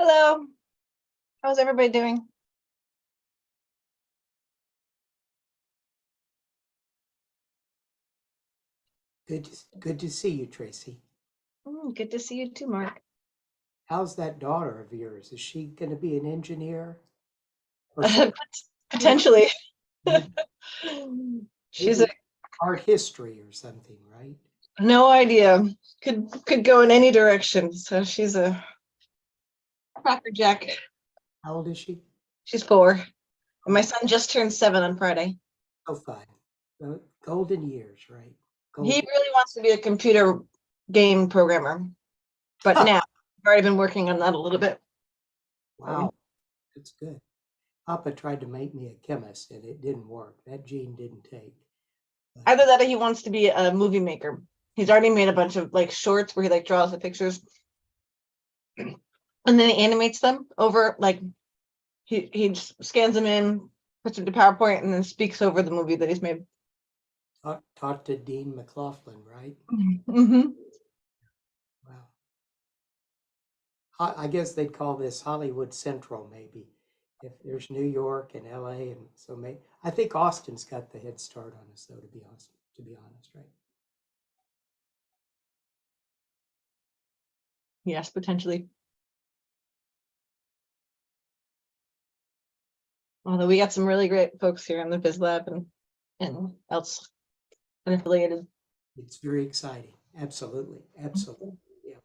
Hello. How's everybody doing? Good to see you, Tracy. Good to see you too, Mark. How's that daughter of yours? Is she going to be an engineer or something? Potentially. Maybe, She's a maybe art history or something, right? no idea. Could go in any direction. So she's a crackerjack. How old is she? She's 4. And my Oh, son just turned 7 on Friday. oh, fine. Golden years, right? He Golden. really wants to be a computer game programmer. But now I've already been working on that a little bit. Wow, that's good. Papa tried to make me a chemist and it didn't work. That gene didn't take. But Either that or he wants to be a movie maker. He's already made a bunch of like shorts where he like draws the pictures and then he animates them over like he scans them in, puts them to PowerPoint, and then speaks over the movie that he's made. taught to Dean McLaughlin, right? Mm-hmm. Wow. I guess they'd call this Hollywood Central, maybe. If there's New York and LA, and so maybe I think Austin's got the head start on us, though. To be honest, right? Yes, potentially. Although we got some really great folks here in the Biz Lab and else and affiliated. It's very exciting. Absolutely, absolutely. Yeah.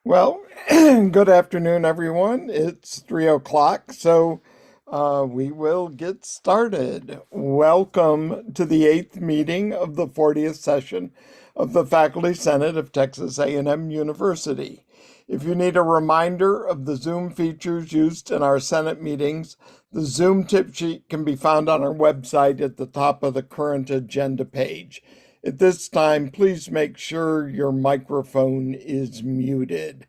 Well, good afternoon, everyone. It's 3 o'clock, so we will get started. Welcome to the 8th meeting of the 40th session of the Faculty Senate of Texas A&M University. If you need a reminder of the Zoom features used in our Senate meetings, the Zoom tip sheet can be found on our website at the top of the current agenda page. At this time, please make sure your microphone is muted.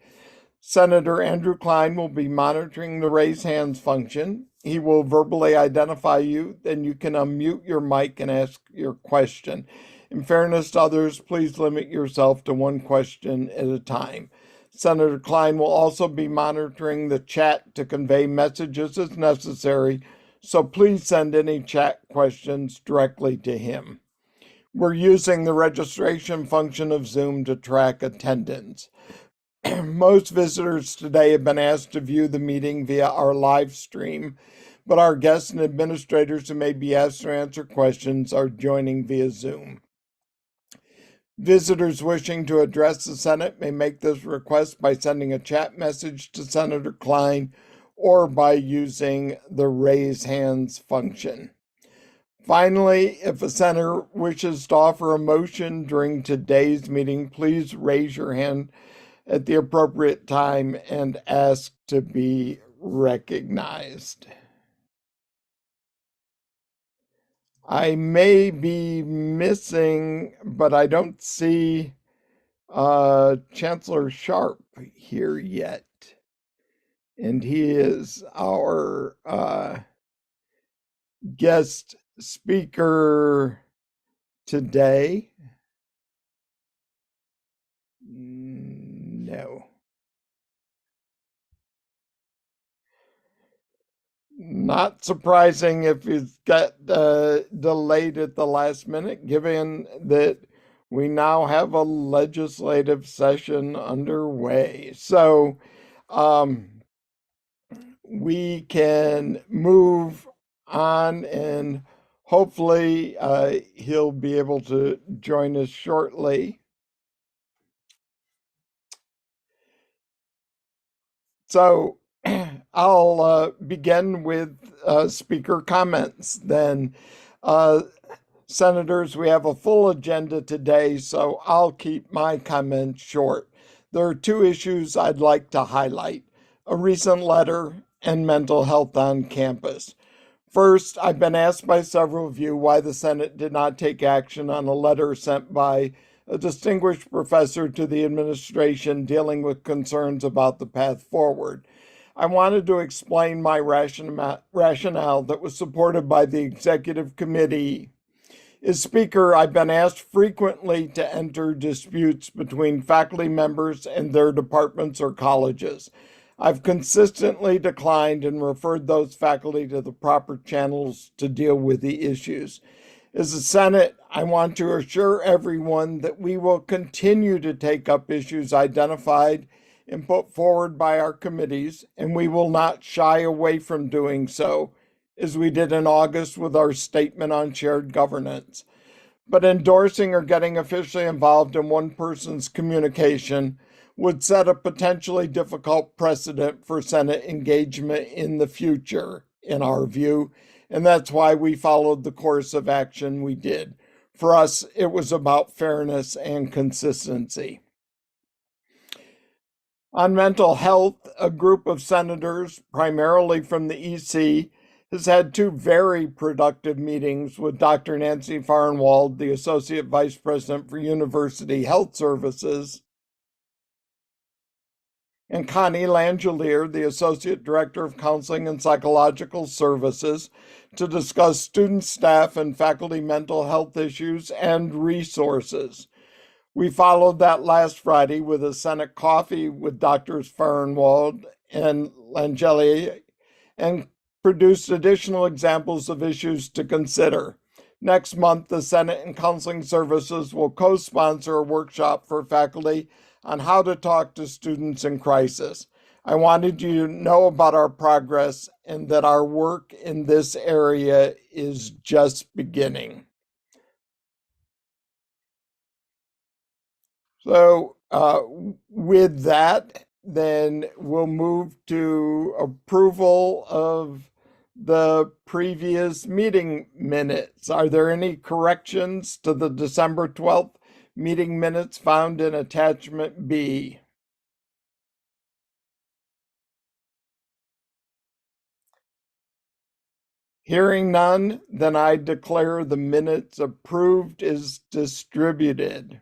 Senator Andrew Klein will be monitoring the raise hands function. He will verbally identify you, then you can unmute your mic and ask your question. In fairness to others, please limit yourself to one question at a time. Senator Klein will also be monitoring the chat to convey messages as necessary, so please send any chat questions directly to him. We're using the registration function of Zoom to track attendance. Most visitors today have been asked to view the meeting via our live stream, but our guests and administrators who may be asked to answer questions are joining via Zoom. Visitors wishing to address the Senate may make this request by sending a chat message to Senator Klein or by using the raise hands function. Finally, if a senator wishes to offer a motion during today's meeting, please raise your hand at the appropriate time and ask to be recognized. I may be missing, but I don't see Chancellor Sharp here yet. And he is our guest speaker today. No. Not surprising if it got delayed at the last minute, given that we now have a legislative session underway. So we can move on, and hopefully he'll be able to join us shortly. So I'll begin with speaker comments then. Senators, we have a full agenda today, so I'll keep my comments short. There are two issues I'd like to highlight: a recent letter and mental health on campus. First, I've been asked by several of you why the Senate did not take action on a letter sent by a distinguished professor to the administration dealing with concerns about the path forward. I wanted to explain my rationale that was supported by the executive committee. As Speaker, I've been asked frequently to enter disputes between faculty members and their departments or colleges. I've consistently declined and referred those faculty to the proper channels to deal with the issues. As a Senate, I want to assure everyone that we will continue to take up issues identified and put forward by our committees, and we will not shy away from doing so, as we did in August with our statement on shared governance. But endorsing or getting officially involved in one person's communication would set a potentially difficult precedent for Senate engagement in the future, in our view, and that's why we followed the course of action we did. For us, it was about fairness and consistency. On mental health, a group of senators, primarily from the EC, has had two very productive meetings with Dr. Nancy Farnwald, the Associate Vice President for University Health Services, and Connie Langelier, the Associate Director of Counseling and Psychological Services, to discuss student, staff, and faculty mental health issues and resources. We followed that last Friday with a Senate coffee with Drs. Farnwald and Langelier and produced additional examples of issues to consider. Next month, the Senate and Counseling Services will co-sponsor a workshop for faculty on how to talk to students in crisis. I wanted you to know about our progress and that our work in this area is just beginning. So With that, then we'll move to approval of the previous meeting minutes. Are there any corrections to the December 12th meeting minutes found in attachment B? Hearing none, then I declare the minutes approved as distributed.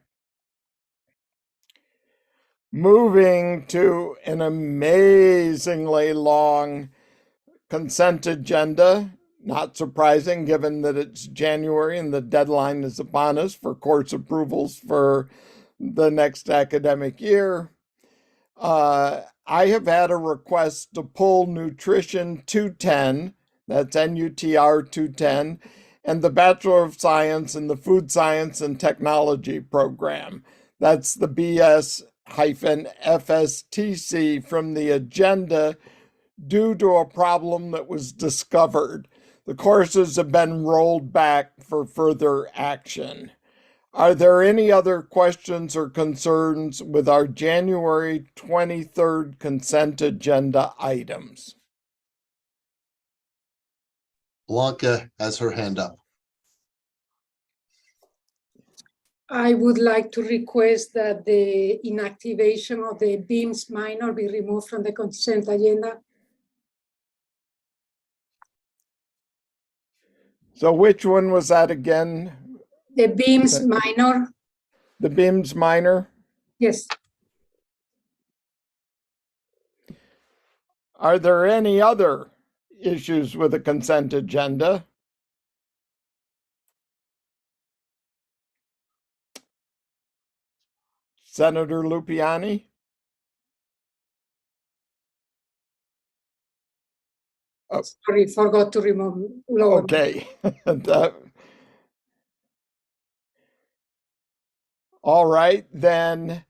Moving to an amazingly long consent agenda. Not surprising given that it's January and the deadline is upon us for course approvals for the next academic year. I have had a request to pull Nutrition 210, that's NUTR 210, and the Bachelor of Science in the Food Science and Technology program. That's the BS-FSTC from the agenda due to a problem that was discovered. The courses have been rolled back for further action. Are there any other questions or concerns with our January 23rd consent agenda items? Blanca has her hand up. I would like to request that the inactivation of the BIMS minor be removed from the consent agenda. So which one was that again? The BIMS minor, The BIMS minor? yes. Are there any other issues with the consent agenda? Senator Lupiani? Sorry, forgot to remove lower. Okay. All right, then,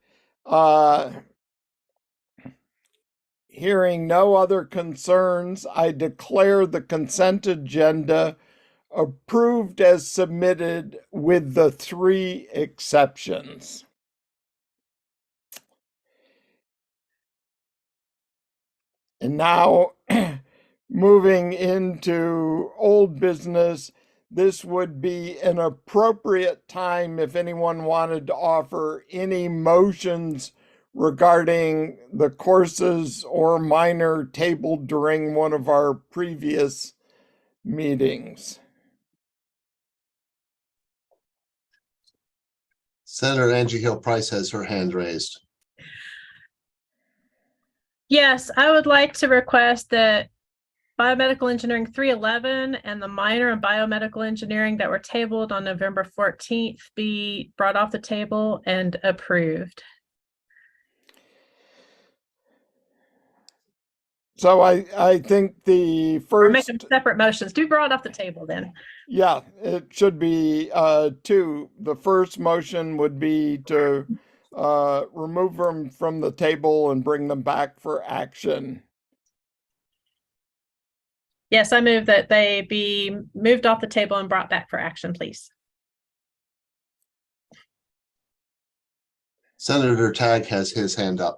hearing no other concerns, I declare the consent agenda approved as submitted with the 3 exceptions. And now, moving into old business, this would be an appropriate time if anyone wanted to offer any motions regarding the courses or minor tabled during one of our previous meetings. Senator Angie Hill Price has her hand raised. Yes, I would like to request that biomedical engineering 311 and the minor in biomedical engineering that were tabled on November 14th be brought off the table and approved. So I think the Or make first, them separate motions. Do brought off the table then. yeah, it should be 2. The first motion would be to remove them from the table and bring them back for action. Yes, I move that they be moved off the table and brought back for action, please. Senator Tagg has his hand up.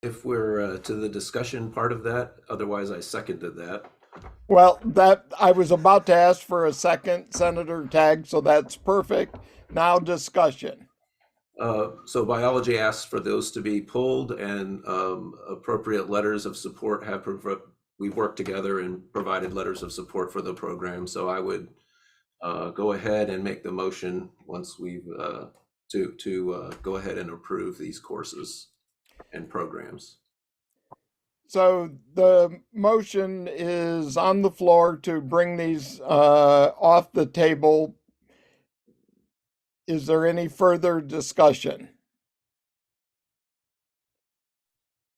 If we're to the discussion part of that, otherwise I seconded that. Well, that I was about to ask for a second, Senator Tagg, so that's perfect. Now discussion. So biology asks for those to be pulled, and appropriate letters of support we've worked together and provided letters of support for the program. So I would go ahead and make the motion once we've to go ahead and approve these courses and programs. So the motion is on the floor to bring these off the table. Is there any further discussion?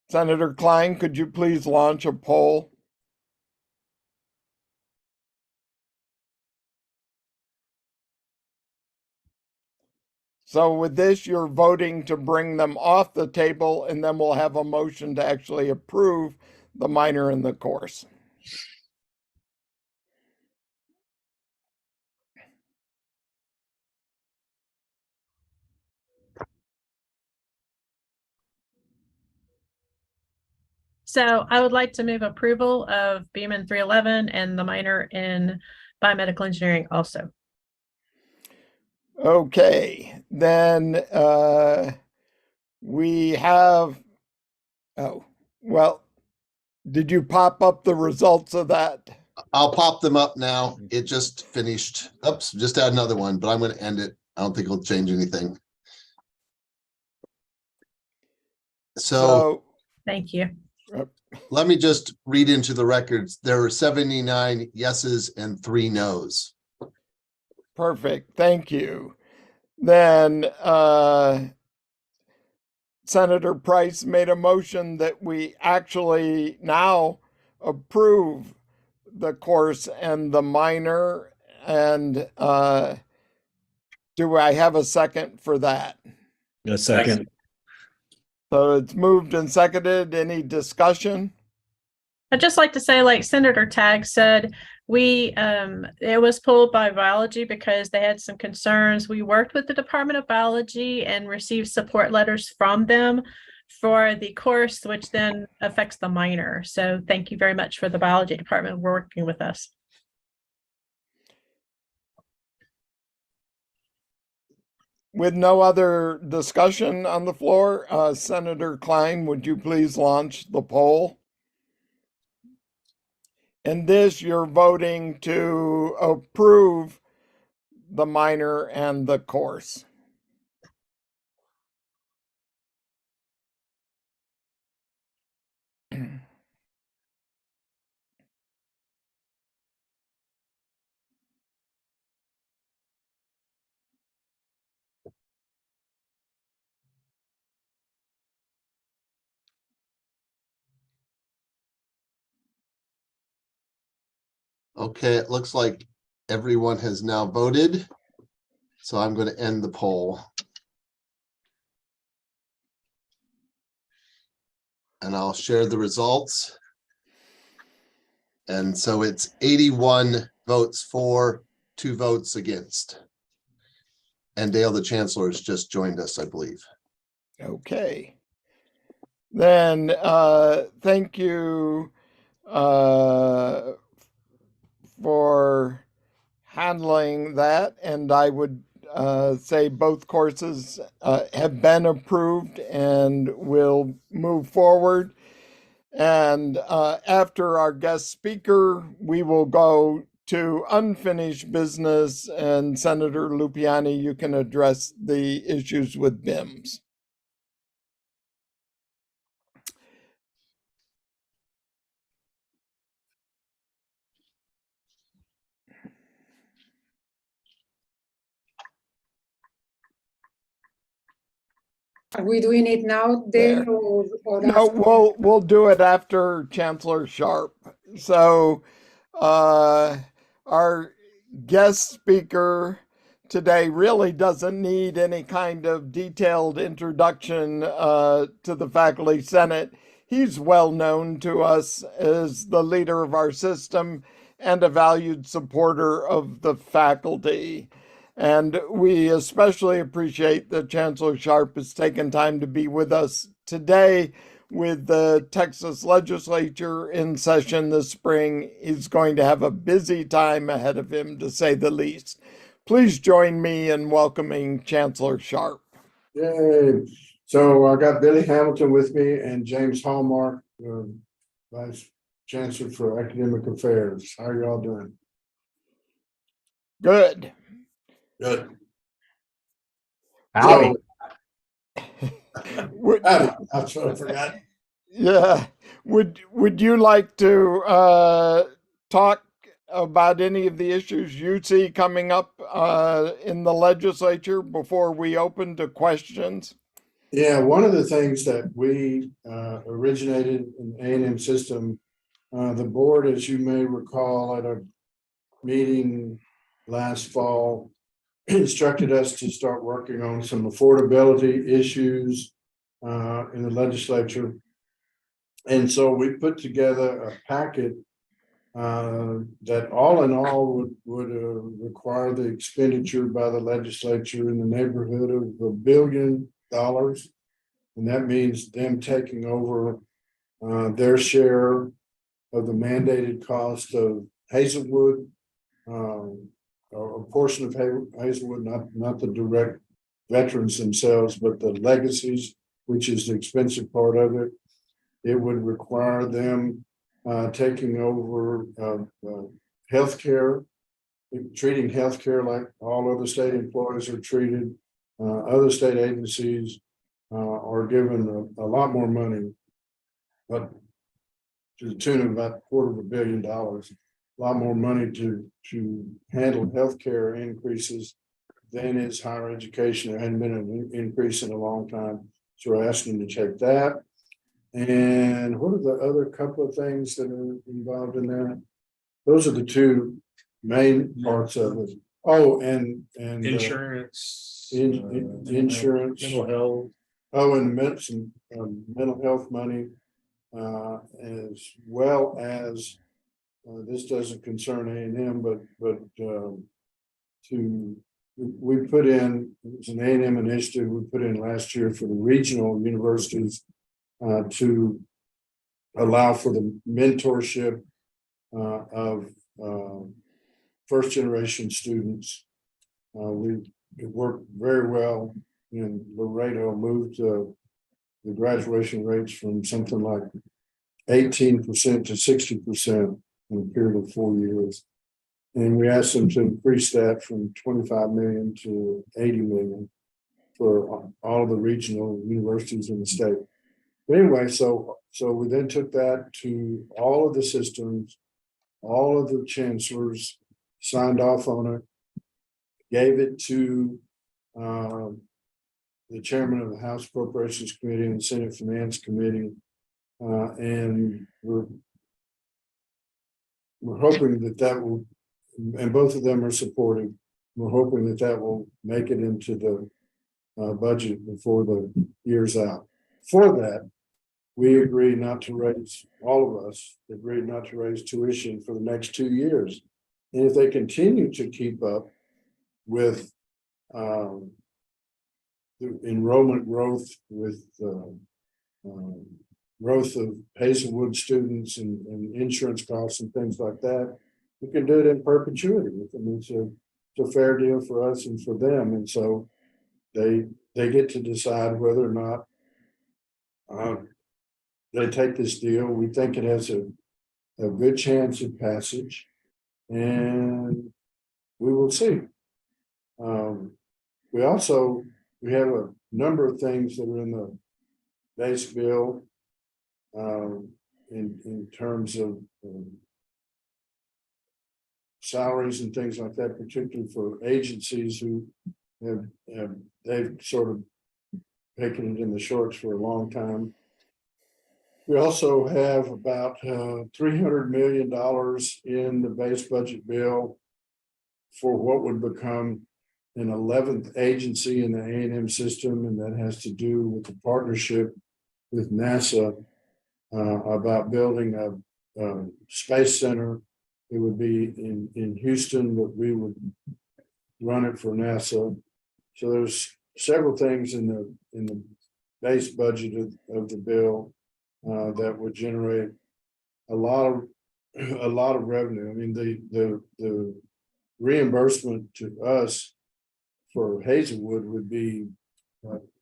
Senator Klein, could you please launch a poll? So with this, you're voting to bring them off the table, and then we'll have a motion to actually approve the minor in the course. So I would like to move approval of Beeman 311 and the minor in biomedical engineering also. Okay, then we have, oh, well, did you pop up the results of that? I'll pop them up now. It just finished. Oops, just add another one, but I'm going to end it. I don't think it'll change anything. So Thank you. let me just read into the records. There were 79 yeses and 3 nos. Perfect, thank you. Then Senator Price made a motion that we actually now approve the course and the minor. And do I have a second for that? A second. So it's moved and seconded. Any discussion? I'd just like to say, like Senator Tagg said, it was pulled by biology because they had some concerns. We worked with the Department of Biology and received support letters from them for the course, which then affects the minor. So thank you very much for the biology department working with us. With no other discussion on the floor, Senator Klein, would you please launch the poll? In this, you're voting to approve the minor and the course. Okay, it looks like everyone has now voted. So I'm going to end the poll. And I'll share the results. And so it's 81 votes for, 2 votes against. And Dale, the Chancellor, has just joined us, I believe. Okay. Then thank you for handling that. And I would say both courses have been approved and will move forward. And after our guest speaker, we will go to unfinished business. And Senator Lupiani, you can address the issues with BIMS. Are we doing it now, There. Dale, or No, after? we'll do it after Chancellor Sharp. So our guest speaker today really doesn't need any kind of detailed introduction to the Faculty Senate. He's well known to us as the leader of our system and a valued supporter of the faculty. And we especially appreciate that Chancellor Sharp has taken time to be with us today. With the Texas legislature in session this spring, he's going to have a busy time ahead of him, to say the least. Please join me in welcoming Chancellor Sharp. Yay. So I got Billy Hamilton with me and James Hallmark, Vice Chancellor for Academic Affairs. How are y'all doing? Good. Good. Howdy. Howdy. That's what I forgot. Yeah. Would you like to talk about any of the issues you see coming up in the legislature before we open to questions? Yeah, one of the things that we originated in the A&M system, the board, as you may recall, at a meeting last fall, instructed us to start working on some affordability issues in the legislature. And so we put together a packet that all in all would require the expenditure by the legislature in the neighborhood of $1 billion. And that means them taking over their share of the mandated cost of Hazelwood, or a portion of Hazelwood, not the direct veterans themselves, but the legacies, which is the expensive part of it. It would require them taking over healthcare, treating healthcare like all other state employees are treated. Other state agencies are given a lot more money, but to the tune of about $250 million, a lot more money to handle healthcare increases than is higher education. There hadn't been an increase in a long time. So we're asking them to check that. And what are the other couple of things that are involved in that? Those are the two main parts of it. Oh, and Insurance. insurance, Mental health. oh, and some mental health money, as well as this doesn't concern A&M, but we put in, it was an A&M initiative we put in last year for the regional universities to allow for the mentorship of first generation students. It worked very well in Laredo, moved the graduation rates from something like 18% to 60% in a period of 4 years. And we asked them to increase that from 25 million to 80 million for all of the regional universities in the state. But anyway, so we then took that to all of the systems, all of the chancellors signed off on it, gave it to the chairman of the House Appropriations Committee and the Senate Finance Committee, and we're hoping that will, and both of them are supportive. We're hoping that will make it into the budget before the year's out. For that, we agreed not to raise, all of us agreed not to raise tuition for the next 2 years. And if they continue to keep up with the enrollment growth, with growth of Hazelwood students and insurance costs and things like that, we can do it in perpetuity. I mean, it's a fair deal for us and for them. And so they get to decide whether or not they take this deal. We think it has a good chance of passage, and we will see. We have a number of things that are in the base bill in terms of salaries and things like that, particularly for agencies who they've sort of taken it in the shorts for a long time. We also have about $300 million in the base budget bill for what would become an 11th agency in the A&M system, and that has to do with the partnership with NASA about building a space center. It would be in Houston, but we would run it for NASA. So there's several things in the base budget of the bill that would generate a lot of revenue. I mean, the reimbursement to us for Hazelwood would be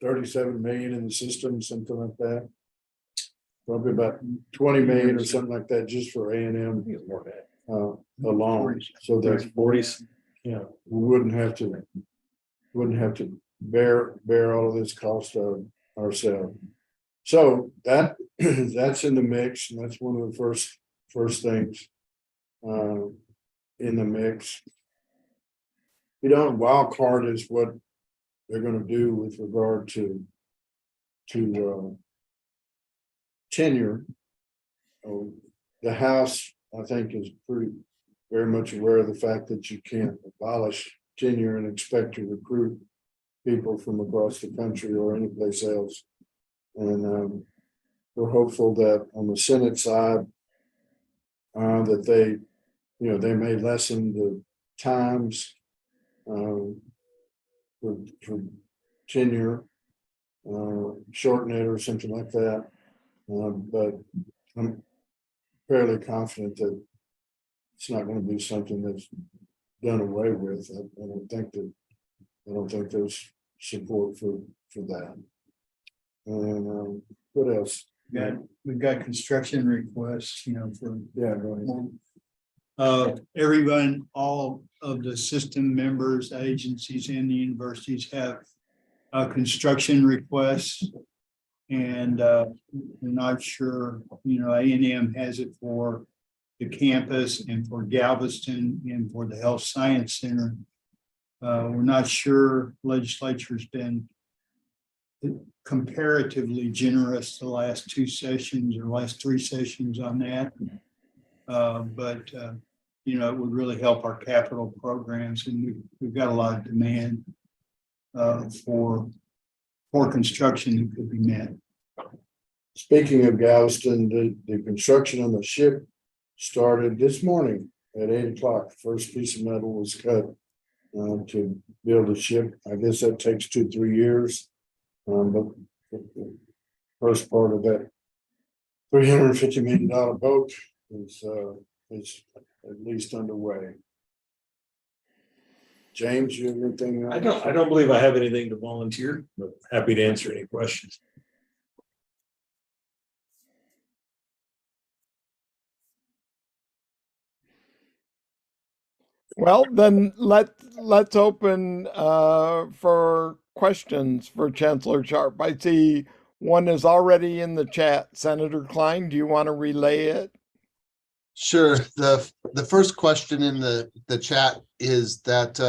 37 million in the system, something like that. Probably about 20 million or something like that just for A&M alone. So there's 40s. Yeah, we wouldn't have to bear all of this cost ourselves. So that's in the mix, and that's one of the first things in the mix. Wild card is what they're going to do with regard to tenure. The House, I think, is very much aware of the fact that you can't abolish tenure and expect to recruit people from across the country or any place else. And we're hopeful that on the Senate side, that they may lessen the times for tenure, shorten it or something like that. But I'm fairly confident that it's not going to be something that's done away with. I don't think there's support for that. And what else? We've got construction requests, for Yeah, go ahead. everyone, all of the system members, agencies and the universities have construction requests. And we're not sure, A&M has it for the campus and for Galveston and for the Health Science Center. We're not sure. Legislature's been comparatively generous the last 2 sessions or last 3 sessions on that. But it would really help our capital programs, and we've got a lot of demand for construction that could be met. Speaking of Galveston, the construction on the ship started this morning at 8 o'clock. First piece of metal was cut to build a ship. I guess that takes 2-3 years. But the first part of that $350 million boat is at least underway. James, you have anything? I don't believe I have anything to volunteer, but happy to answer any questions. Well, then let's open for questions for Chancellor Sharp. I see one is already in the chat. Senator Klein, do you want to relay it? Sure. The first question in the chat is that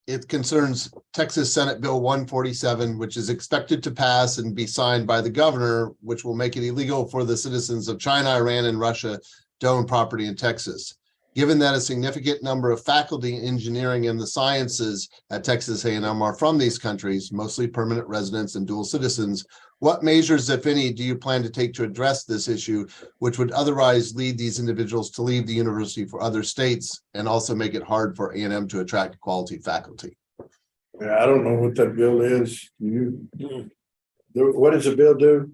it concerns Texas Senate Bill 147, which is expected to pass and be signed by the governor, which will make it illegal for the citizens of China, Iran, and Russia to own property in Texas. Given that a significant number of faculty in engineering and the sciences at Texas A&M are from these countries, mostly permanent residents and dual citizens, what measures, if any, do you plan to take to address this issue, which would otherwise lead these individuals to leave the university for other states and also make it hard for A&M to attract quality faculty? Yeah, I don't know what that bill is. What does the bill do?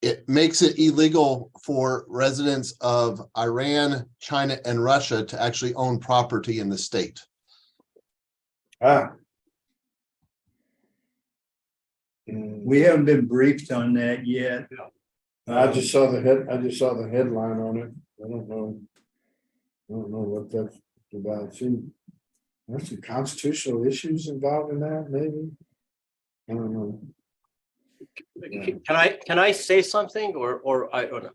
It makes it illegal for residents of Iran, China, and Russia to actually own property in the state. We haven't been briefed on that yet. I just saw the headline on it. I don't know what that's about. There's some constitutional issues involved in that, maybe. I don't know. Can I say something or I don't know?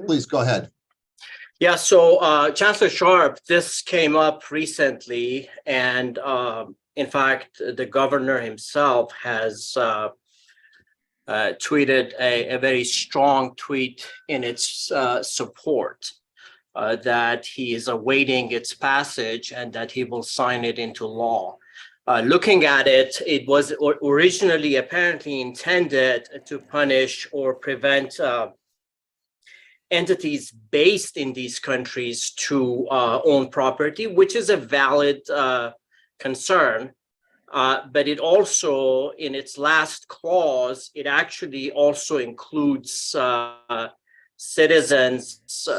Please go ahead. Yeah, so Chancellor Sharp, this came up recently, and in fact, the governor himself has tweeted a very strong tweet in its support that he is awaiting its passage and that he will sign it into law. Looking at it, it was originally apparently intended to punish or prevent entities based in these countries to own property, which is a valid concern. But it also, in its last clause, it actually also includes citizens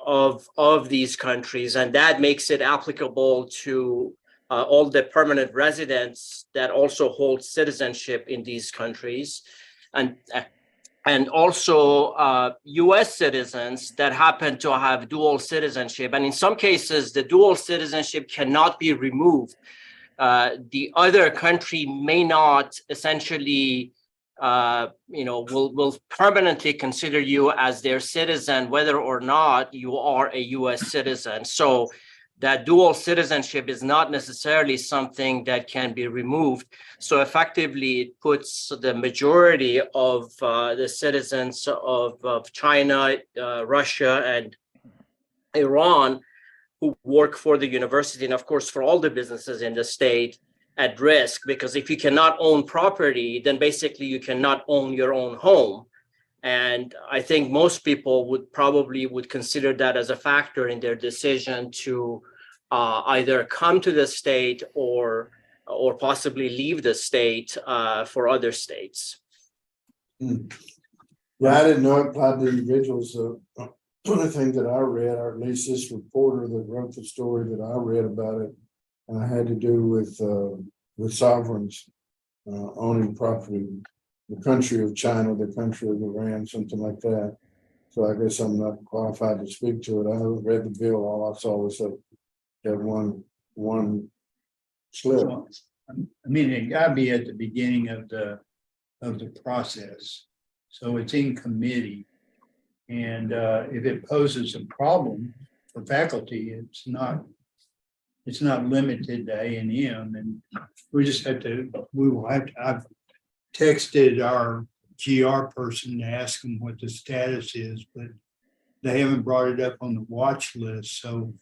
of these countries, and that makes it applicable to all the permanent residents that also hold citizenship in these countries, and also U.S. citizens that happen to have dual citizenship. And in some cases, the dual citizenship cannot be removed. The other country may not essentially, will permanently consider you as their citizen, whether or not you are a U.S. citizen. So that dual citizenship is not necessarily something that can be removed. So effectively, it puts the majority of the citizens of China, Russia, and Iran who work for the university, and of course for all the businesses in the state, at risk, because if you cannot own property, then basically you cannot own your own home. And I think most people would consider that as a factor in their decision to either come to the state or possibly leave the state for other states. Yeah, I didn't know it applied to individuals. One of the things that I read, or at least this reporter that wrote the story that I read about it, had to do with sovereigns owning property, the country of China, the country of Iran, something like that. So I guess I'm not qualified to speak to it. I haven't read the bill. All I saw was that one slip. So, I mean, it gotta be at the beginning of the process. So it's in committee. And if it poses a problem for faculty, it's not limited to A&M, and we just have to, I've texted our GR person to ask them what the status is, but they haven't brought it up on the watch list, so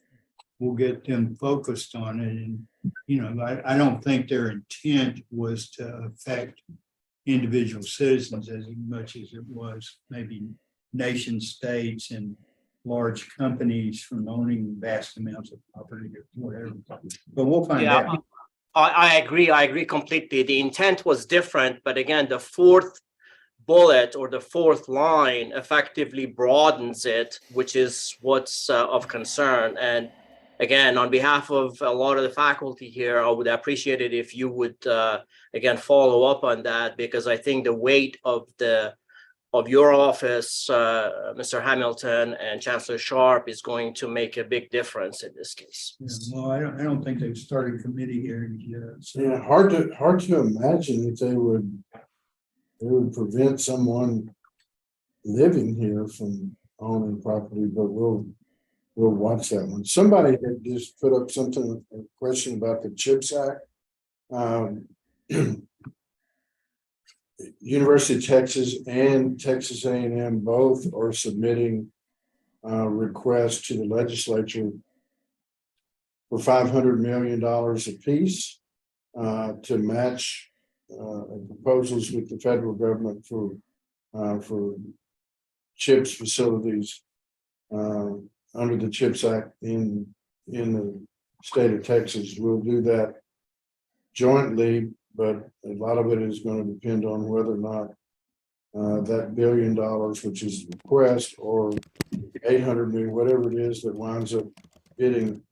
we'll get them focused on it. And, you know, I don't think their intent was to affect individual citizens as much as it was maybe nation states and large companies from owning vast amounts of property or whatever. But we'll find out. I agree completely. The intent was different, but again, the fourth bullet or the fourth line effectively broadens it, which is what's of concern. And again, on behalf of a lot of the faculty here, I would appreciate it if you would again follow up on that, because I think the weight of your office, Mr. Hamilton and Chancellor Sharp, is going to make a big difference in this case. Yeah, well, I don't think they've started committee hearings yet. So. Yeah, hard to imagine that they would prevent someone living here from owning property, but we'll watch that one. Somebody had just put up a question about the CHIPS Act. University of Texas and Texas A&M both are submitting requests to the legislature for $500 million apiece to match proposals with the federal government for CHIPS facilities under the CHIPS Act in the state of Texas. We'll do that jointly, but a lot of it is going to depend on whether or not that $1 billion, which is the request, or 800 million, whatever it is that winds up bidding.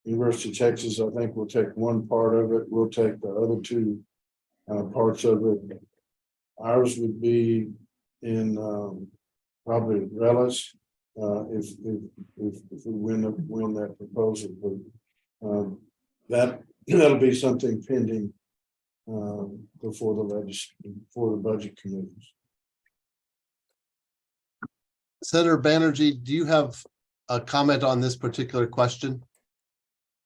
University of Texas, I think, will take one part of it. We'll take the other two parts of it. Ours would be in probably Relish if we win that proposal. But that'll be something pending before the budget committees. Senator Banerjee, do you have a comment on this particular question?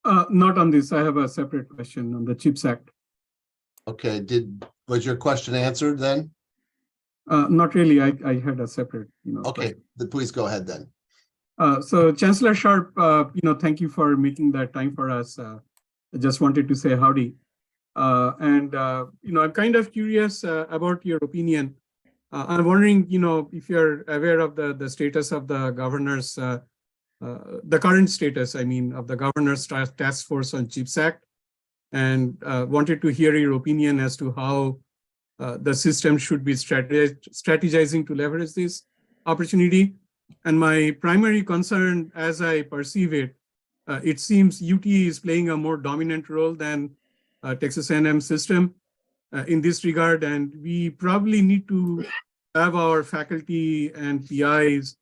Not on this. I have a separate question on the CHIPS Act. Okay, was your question answered then? Not really. I had a separate, Okay, then please go ahead then. So Chancellor Sharp, thank you for making that time for us. I just wanted to say howdy. I'm kind of curious about your opinion. I'm wondering, if you're aware of the status of the governor's, the current status, of the governor's task force on CHIPS Act, and wanted to hear your opinion as to how the system should be strategizing to leverage this opportunity. And my primary concern, as I perceive it, it seems UT is playing a more dominant role than Texas A&M system in this regard, and we probably need to have our faculty and PIs,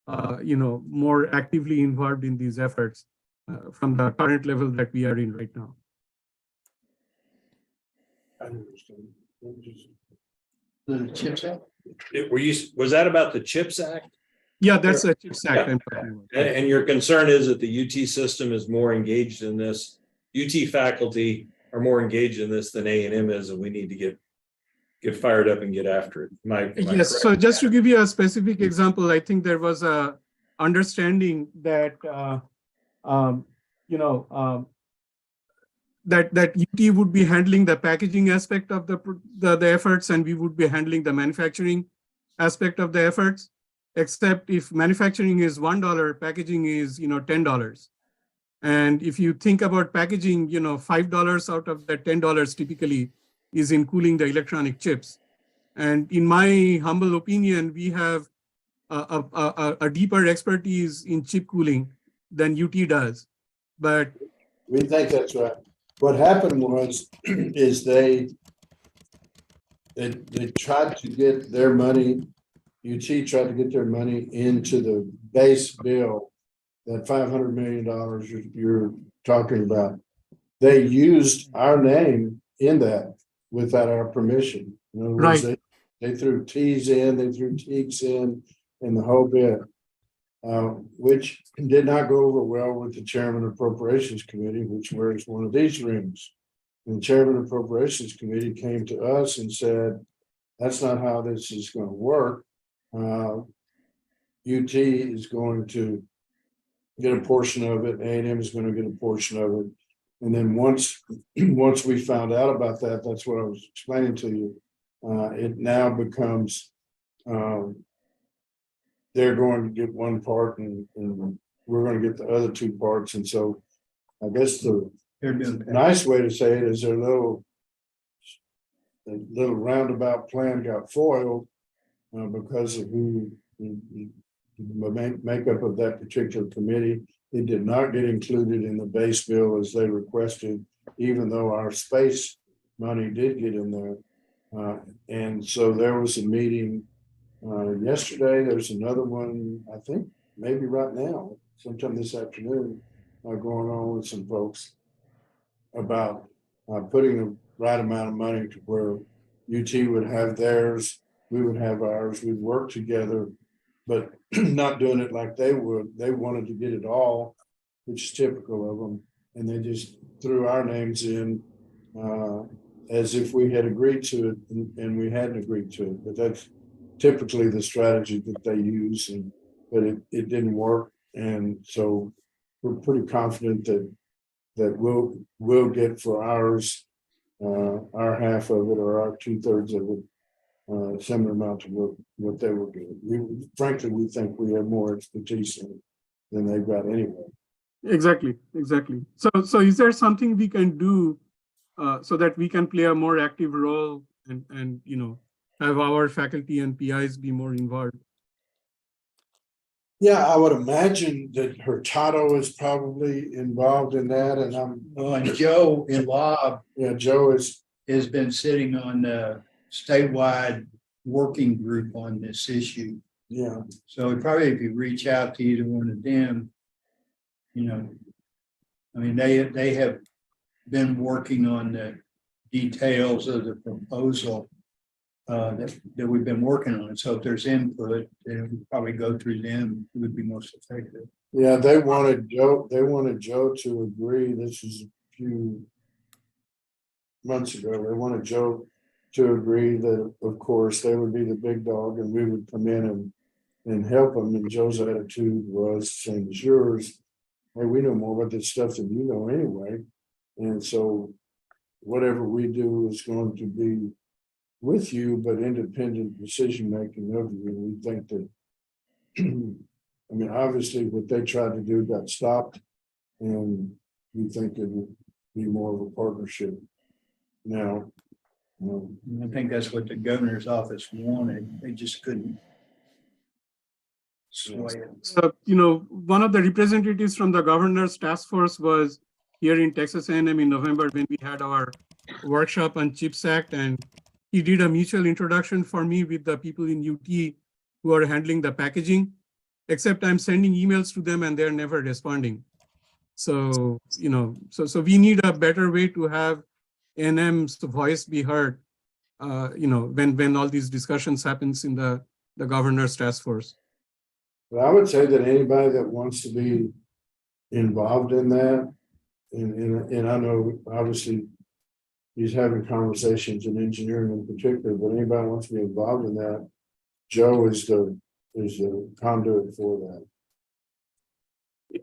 more actively involved in these efforts from the current level that we are in right now. I understand. The CHIPS Act? Was that about the CHIPS Act? Yeah, that's a CHIPS Act. Yeah. And your concern is that the UT system is more engaged in this. UT faculty are more engaged in this than A&M is, and we need to get fired up and get after it. Am I yes. correct? So just to give you a specific example, I think there was a understanding that that UT would be handling the packaging aspect of the efforts, and we would be handling the manufacturing aspect of the efforts. Except if manufacturing is $1, packaging is $10. And if you think about packaging, $5 out of that $10 typically is in cooling the electronic chips. And in my humble opinion, we have a deeper expertise in chip cooling than UT does. But We think that's right. What happened was, is they tried to get their money, UT tried to get their money into the base bill, that $500 million you're talking about. They used our name in that without our permission. In other words, they threw T's in, they threw Teeks in, and the whole bit, which did not go over well with the chairman of Appropriations Committee, which wears one of these rings. And the chairman of Appropriations Committee came to us and said, that's not how this is going to work. UT is going to get a portion of it, A&M is going to get a portion of it. And then once we found out about that, that's what I was explaining to you. It now becomes they're going to get one part and we're going to get the other two parts. And so I guess the nice way to say it is their little roundabout plan got foiled because of who the makeup of that particular committee. It did not get included in the base bill as they requested, even though our space money did get in there. And so there was a meeting yesterday. There's another one, I think, maybe right now, sometime this afternoon, going on with some folks about putting the right amount of money to where UT would have theirs, we would have ours, we'd work together, but not doing it like they would. They wanted to get it all, which is typical of them. And they just threw our names in as if we had agreed to it and we hadn't agreed to it. But that's typically the strategy that they use, but it didn't work. And so we're pretty confident that we'll get for ours, our half of it or our 2/3 of it, similar amount to what they were getting. Frankly, we think we have more expertise in it than they've got anyway. Exactly. So is there something we can do so that we can play a more active role and have our faculty and PIs be more involved? Yeah, I would imagine that Hurtado is probably involved in that, and and Joe Schwab, Joe has been sitting on the statewide working group on this issue. Yeah. So probably if you reach out to either one of them, I mean, they have been working on the details of the proposal that we've been working on. So if there's input, then it would probably go through them. It would be most effective. Yeah, they wanted Joe to agree. This was a few months ago. They wanted Joe to agree that, of course, they would be the big dog and we would come in and help them. And Joe's attitude was same as yours. Hey, we know more about this stuff than you know anyway. And so whatever we do is going to be with you, but independent decision making of you. We think that, I mean, obviously what they tried to do got stopped, and we think it would be more of a partnership now. I think that's what the governor's office wanted. They just couldn't sway it. So, one of the representatives from the governor's task force was here in Texas A&M in November when we had our workshop on CHIPS Act, and he did a mutual introduction for me with the people in UT who are handling the packaging, except I'm sending emails to them and they're never responding. So, so we need a better way to have A&M's voice be heard, when all these discussions happens in the governor's task force. But I would say that anybody that wants to be involved in that, and I know obviously he's having conversations in engineering in particular, but anybody wants to be involved in that, Joe is the conduit for that.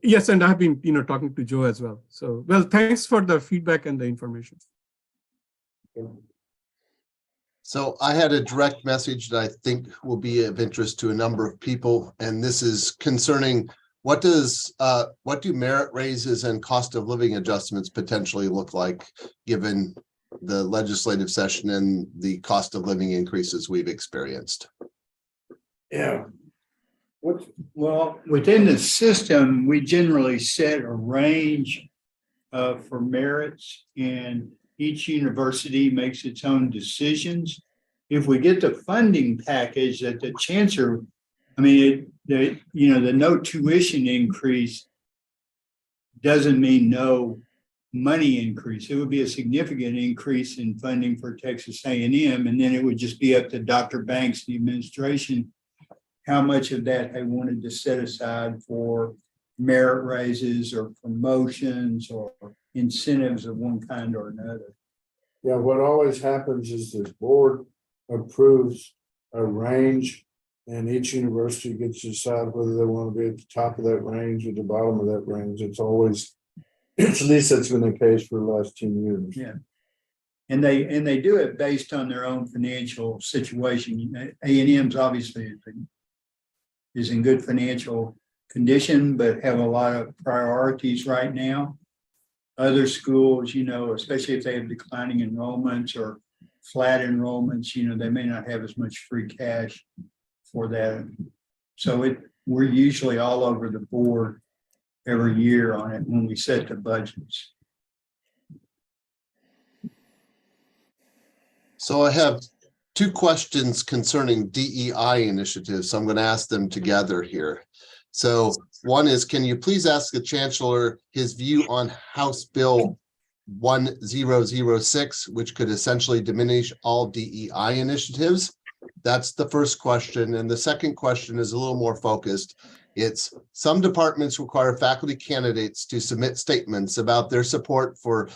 Yes, and I've been, talking to Joe as well. So, well, thanks for the feedback and the information. So I had a direct message that I think will be of interest to a number of people, and this is concerning what do merit raises and cost of living adjustments potentially look like given the legislative session and the cost of living increases we've experienced. Yeah. Well, within the system, we generally set a range for merits, and each university makes its own decisions. If we get the funding package that the chancellor, I mean, the no tuition increase doesn't mean no money increase. It would be a significant increase in funding for Texas A&M, and then it would just be up to Dr. Banks, the administration, how much of that they wanted to set aside for merit raises or promotions or incentives of one kind or another. Yeah, what always happens is the board approves a range and each university gets to decide whether they want to be at the top of that range or the bottom of that range. It's always, at least that's been the case for the last 10 years. Yeah. And they do it based on their own financial situation. A&M's obviously is in good financial condition, but have a lot of priorities right now. Other schools, especially if they have declining enrollments or flat enrollments, they may not have as much free cash for that. So we're usually all over the board every year on it when we set the budgets. So I have two questions concerning DEI initiatives. So I'm going to ask them together here. So one is, can you please ask the Chancellor his view on House Bill 1006, which could essentially diminish all DEI initiatives? That's the first question. And the second question is a little more focused. It's some departments require faculty candidates to submit statements about their support for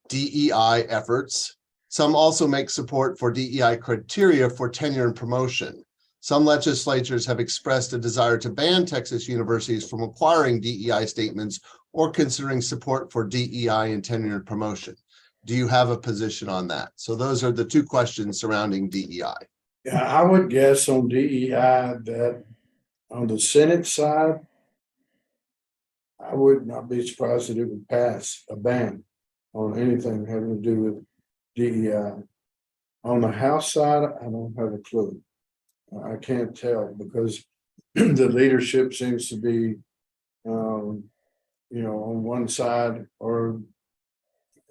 DEI efforts. Some also make support for DEI criteria for tenure and promotion. Some legislatures have expressed a desire to ban Texas universities from requiring DEI statements or considering support for DEI in tenure and promotion. Do you have a position on that? So those are the two questions surrounding DEI. Yeah, I would guess on DEI that on the Senate side, I would not be surprised that it would pass a ban on anything having to do with DEI. On the House side, I don't have a clue. I can't tell because the leadership seems to be, on one side, or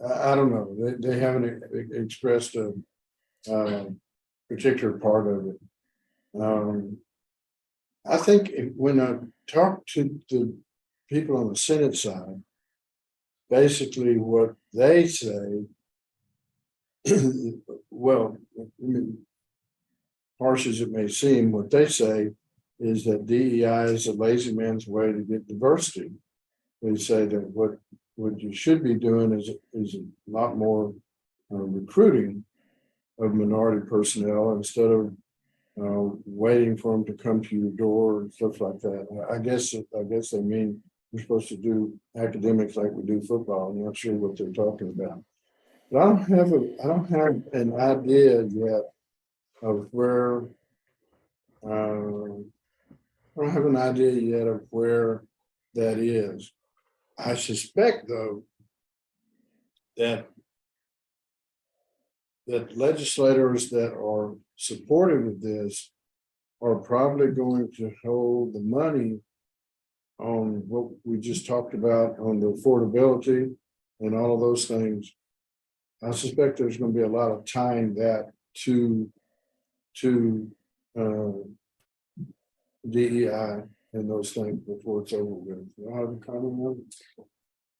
I don't know. They haven't expressed a particular part of it. I think when I talk to the people on the Senate side, basically what they say, well, harsh as it may seem, what they say is that DEI is a lazy man's way to get diversity. They say that what you should be doing is a lot more recruiting of minority personnel instead of waiting for them to come to your door and stuff like that. I guess they mean we're supposed to do academics like we do football. I'm not sure what they're talking about. But I don't have an idea yet of where that is. I suspect though that legislators that are supportive of this are probably going to hold the money on what we just talked about on the affordability and all of those things. I suspect there's going to be a lot of tying that to DEI and those things before it's over with. You have a comment on it?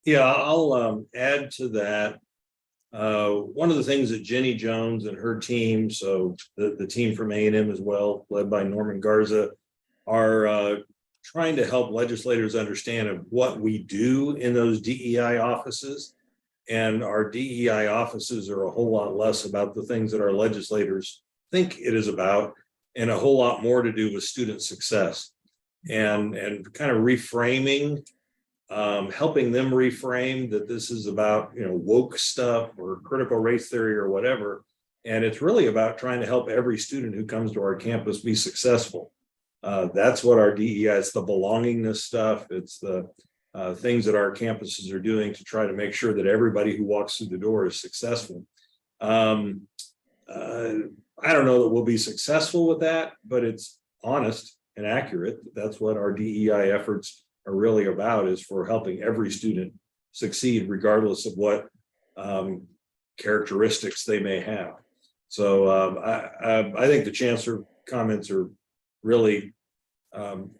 Yeah, I'll add to that. One of the things that Jenny Jones and her team, so the team from A&M as well, led by Norman Garza, are trying to help legislators understand of what we do in those DEI offices. And our DEI offices are a whole lot less about the things that our legislators think it is about, and a whole lot more to do with student success and kind of reframing, helping them reframe that this is about, woke stuff or critical race theory or whatever. And it's really about trying to help every student who comes to our campus be successful. That's what our DEI, it's the belongingness stuff. It's the things that our campuses are doing to try to make sure that everybody who walks through the door is successful. I don't know that we'll be successful with that, but it's honest and accurate. That's what our DEI efforts are really about, is for helping every student succeed regardless of what characteristics they may have. So I think the chancellor comments are really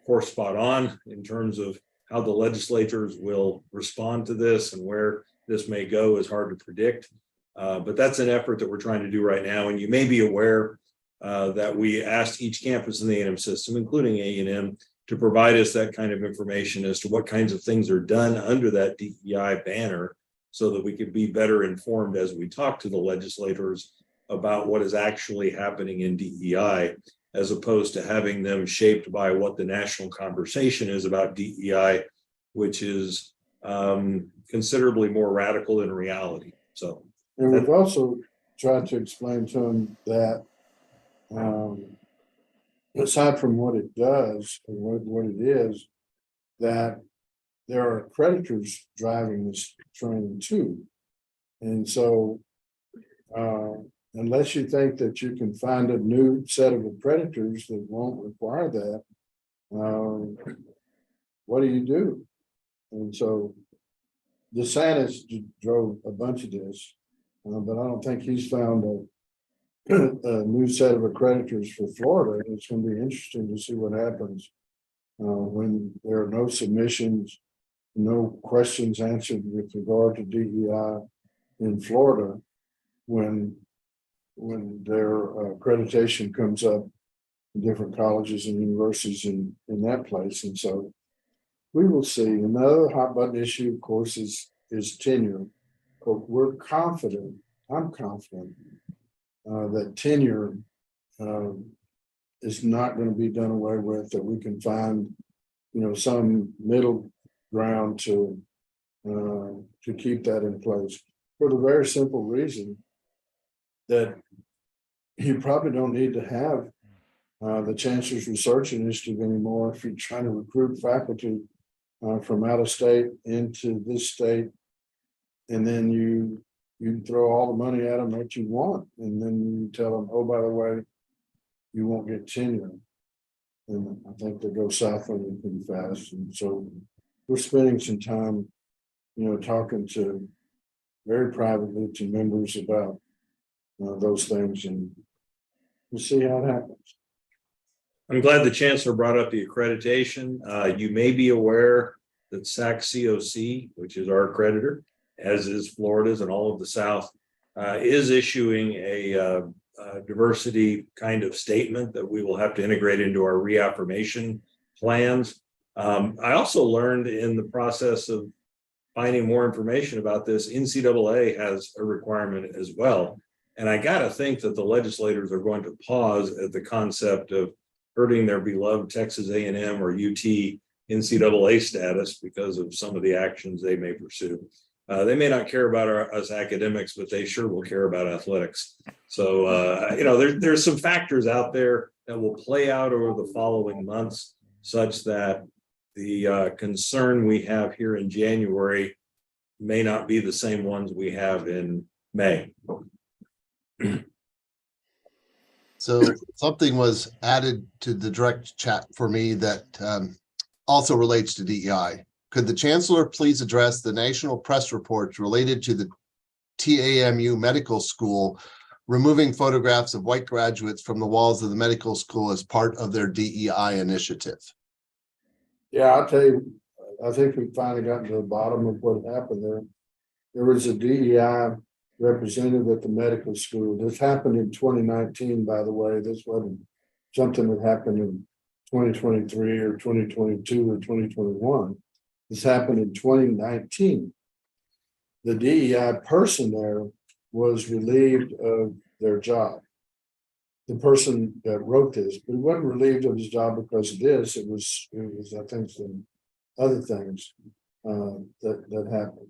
course spot on in terms of how the legislators will respond to this, and where this may go is hard to predict. But that's an effort that we're trying to do right now. And you may be aware that we asked each campus in the A&M system, including A&M, to provide us that kind of information as to what kinds of things are done under that DEI banner, so that we could be better informed as we talk to the legislators about what is actually happening in DEI, as opposed to having them shaped by what the national conversation is about DEI, which is considerably more radical in reality. So, and we've also tried to explain to them that aside from what it does and what it is, that there are accreditors driving this training too. And so unless you think that you can find a new set of accreditors that won't require that, what do you do? And so DeSantis drove a bunch of this, but I don't think he's found a new set of accreditors for Florida. It's going to be interesting to see what happens when there are no submissions, no questions answered with regard to DEI in Florida, when their accreditation comes up in different colleges and universities in that place. And so we will see. Another hot button issue, of course, is tenure. But we're confident, I'm confident, that tenure is not going to be done away with, that we can find, some middle ground to keep that in place, for the very simple reason that you probably don't need to have the Chancellor's Research Initiative anymore if you're trying to recruit faculty from out of state into this state, and then you throw all the money at them that you want, and then you tell them, oh, by the way, you won't get tenure. And I think they go south on it pretty fast. And so we're spending some time, talking to very privately to members about those things, and we'll see how it happens. I'm glad the chancellor brought up the accreditation. You may be aware that SAC-COC, which is our accreditor, as is Florida's and all of the South, is issuing a diversity kind of statement that we will have to integrate into our reaffirmation plans. I also learned in the process of finding more information about this, NCAA has a requirement as well. And I got to think that the legislators are going to pause at the concept of hurting their beloved Texas A&M or UT NCAA status because of some of the actions they may pursue. They may not care about us academics, but they sure will care about athletics. So, there's some factors out there that will play out over the following months, such that the concern we have here in January may not be the same ones we have in May. So something was added to the direct chat for me that also relates to DEI. Could the chancellor please address the national press reports related to the TAMU medical school removing photographs of white graduates from the walls of the medical school as part of their DEI initiative? Yeah, I'll tell you, I think we finally gotten to the bottom of what happened there. There was a DEI representative at the medical school. This happened in 2019, by the way. This wasn't something that happened in 2023 or 2022 or 2021. This happened in 2019. The DEI person there was relieved of their job. The person that wrote this, but he wasn't relieved of his job because of this. It was I think, some other things that happened.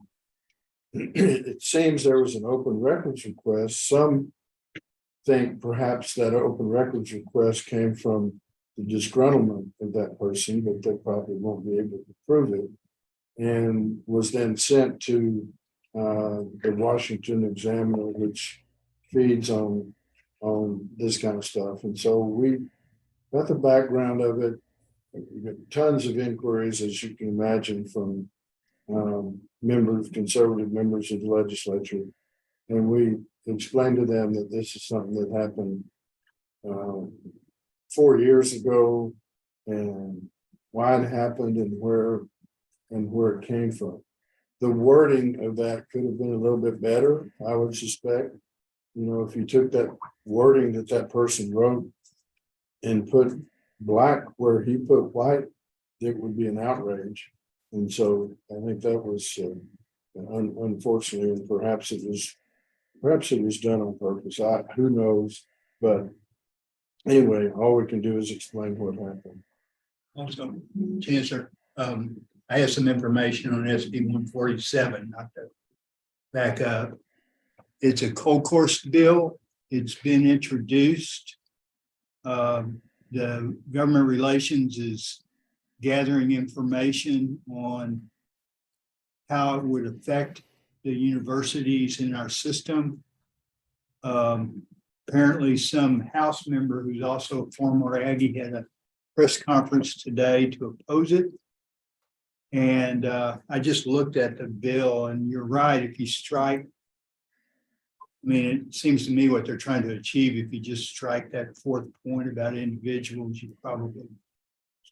It seems there was an open records request. Some think perhaps that open records request came from the disgruntlement of that person, but they probably won't be able to prove it, and was then sent to the Washington Examiner, which feeds on this kind of stuff. And so we got the background of it. We got tons of inquiries, as you can imagine, from conservative members of the legislature. And we explained to them that this is something that happened 4 years ago, and why it happened and where it came from. The wording of that could have been a little bit better, I would suspect. You know, if you took that wording that person wrote and put black where he put white, it would be an outrage. And so I think that was unfortunately, and perhaps it was done on purpose. Who knows? But anyway, all we can do is explain what happened. Also, Chancellor, I have some information on SB 147, not to back up. It's a co-course bill. It's been introduced. The government relations is gathering information on how it would affect the universities in our system. Apparently some House member who's also a former Aggie had a press conference today to oppose it. And I just looked at the bill, and you're right, if you strike, I mean, it seems to me what they're trying to achieve, if you just strike that fourth point about individuals, you probably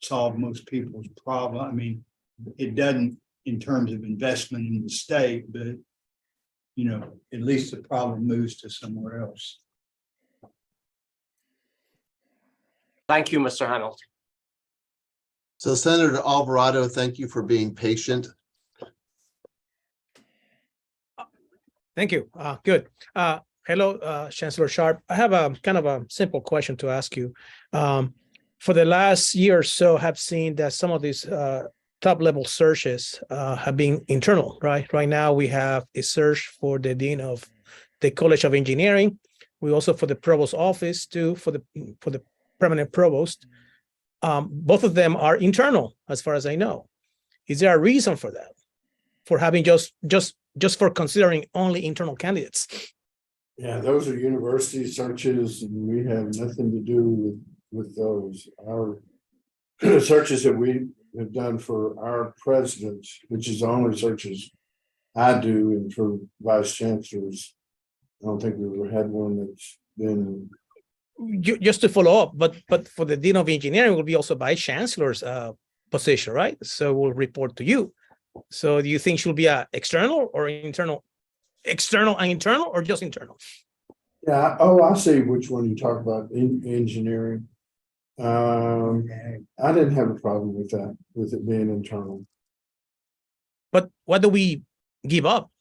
solve most people's problem. I mean, it doesn't in terms of investment in the state, but you know, at least the problem moves to somewhere else. Thank you, Mr. Hamilton. So Senator Alvarado, thank you for being patient. Thank you. Good. Hello, Chancellor Sharp. I have a kind of a simple question to ask you. For the last year or so, have seen that some of these top-level searches have been internal, right? Right now, we have a search for the dean of the College of Engineering. We also for the provost office too, for the permanent provost. Both of them are internal, as far as I know. Is there a reason for that? For having just for considering only internal candidates? Yeah, those are university searches, and we have nothing to do with those. Our searches that we have done for our presidents, which is the only searches I do, and for vice chancellors, I don't think we've ever had one that's been. Just to follow up, but for the dean of engineering will be also vice chancellor's position, right? So we'll report to you. So do you think she'll be external or internal? External and internal, or just internal? Yeah. Oh, I see which one you talk about in engineering. I didn't have a problem with that, with it being internal. But what do we give up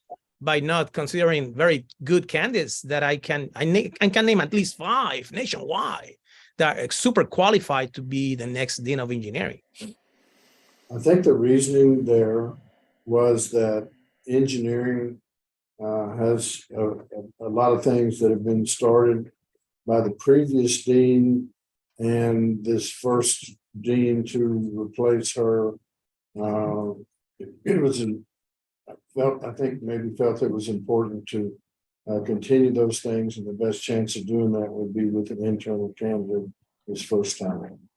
by not considering very good candidates that I can name at least 5 nationwide that are super qualified to be the next dean of engineering? I think the reasoning there was that engineering has a lot of things that have been started by the previous dean and this first dean to replace her. I think maybe felt it was important to continue those things, and the best chance of doing that would be with an internal candidate this first time.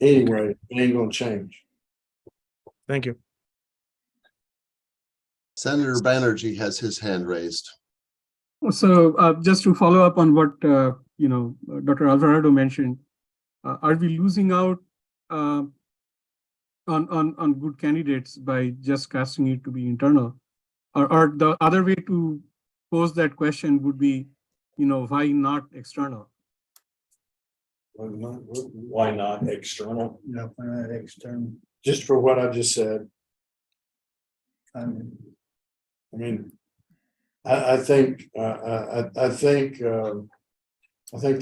Anyway, it ain't gonna change. Thank you. Senator Banerjee has his hand raised. So just to follow up on what Dr. Alvarado mentioned, are we losing out on good candidates by just casting it to be internal? Or the other way to pose that question would be, why not external? Why not external? No, why not external? Just for what I just said. I think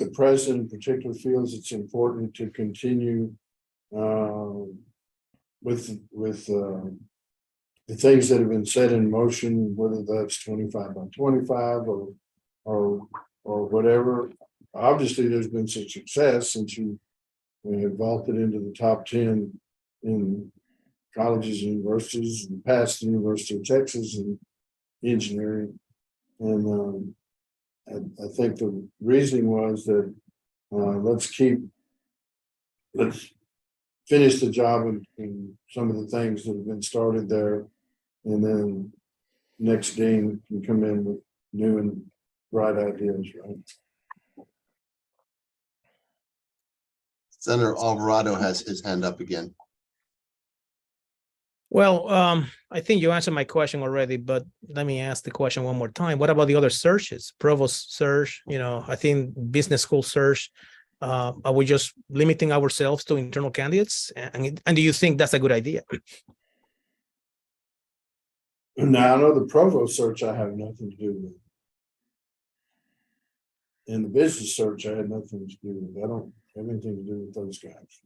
the president in particular feels it's important to continue with the things that have been set in motion, whether that's 25 by 25 or whatever. Obviously, there's been some success since you have vaulted into the top 10 in colleges and universities, and passed the University of Texas in engineering. And I think the reasoning was that let's finish the job in some of the things that have been started there, and then next dean can come in with new and bright ideas, right? Senator Alvarado has his hand up again. Well, I think you answered my question already, but let me ask the question one more time. What about the other searches? Provost search, I think business school search. Are we just limiting ourselves to internal candidates? And do you think that's a good idea? Now, I know the provost search I have nothing to do with. In the business search, I had nothing to do with. I don't have anything to do with those guys.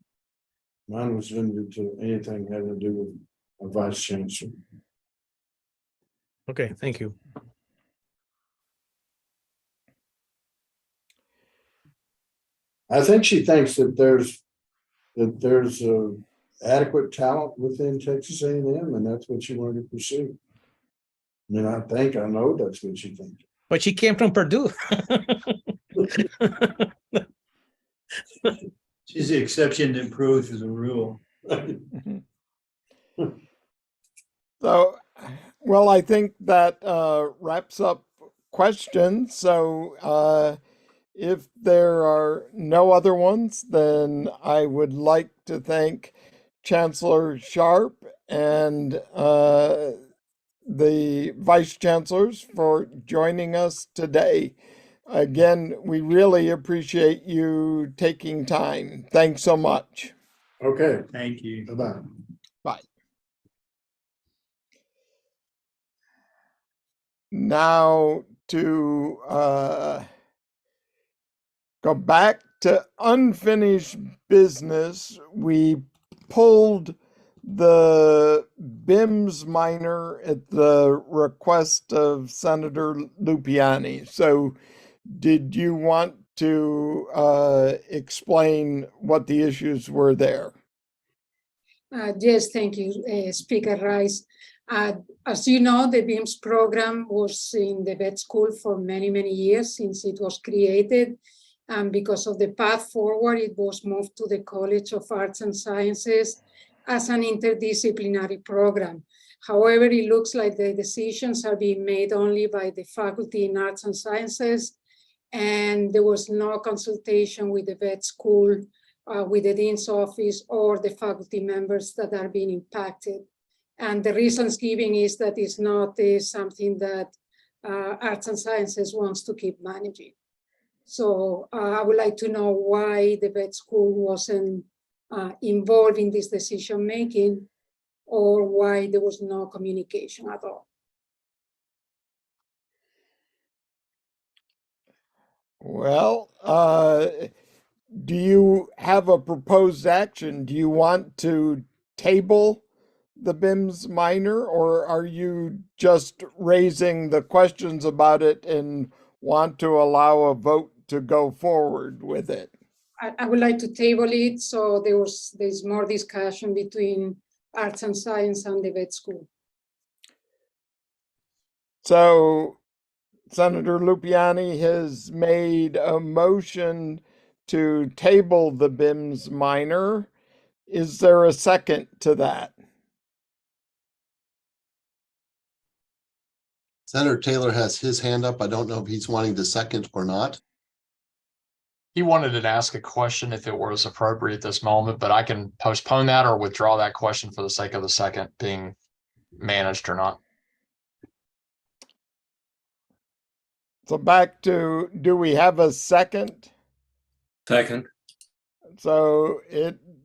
Mine was limited to anything having to do with a vice chancellor. Okay, thank you. I think she thinks that there's adequate talent within Texas A&M, and that's what she wanted to pursue. I mean, I know that's what she thinks. But she came from Purdue. She's the exception that proves as a rule. So, well, I think that wraps up questions. So if there are no other ones, then I would like to thank Chancellor Sharp and the Vice Chancellors for joining us today. Again, we really appreciate you taking time. Thanks so much. Okay. Thank you. Bye-bye. Bye. Now to go back to unfinished business, we pulled the BIMS minor at the request of Senator Lupiani. So did you want to explain what the issues were there? Yes, thank you, Speaker Rice. As you know, the BIMS program was in the vet school for many, many years since it was created. And because of the path forward, it was moved to the College of Arts and Sciences as an interdisciplinary program. However, it looks like the decisions are being made only by the faculty in arts and sciences, and there was no consultation with the vet school, with the dean's office, or the faculty members that are being impacted. And the reasons given is that it's not something that arts and sciences wants to keep managing. So I would like to know why the vet school wasn't involved in this decision making, or why there was no communication at all. Well, do you have a proposed action? Do you want to table the BIMS minor, or are you just raising the questions about it and want to allow a vote to go forward with it? I would like to table it so there's more discussion between arts and science and the vet school. So Senator Lupiani has made a motion to table the BIMS minor. Is there a second to that? Senator Taylor has his hand up. I don't know if he's wanting to second or not. He wanted to ask a question if it was appropriate at this moment, but I can postpone that or withdraw that question for the sake of the second being managed or not. So back to, do we have a second? Second. So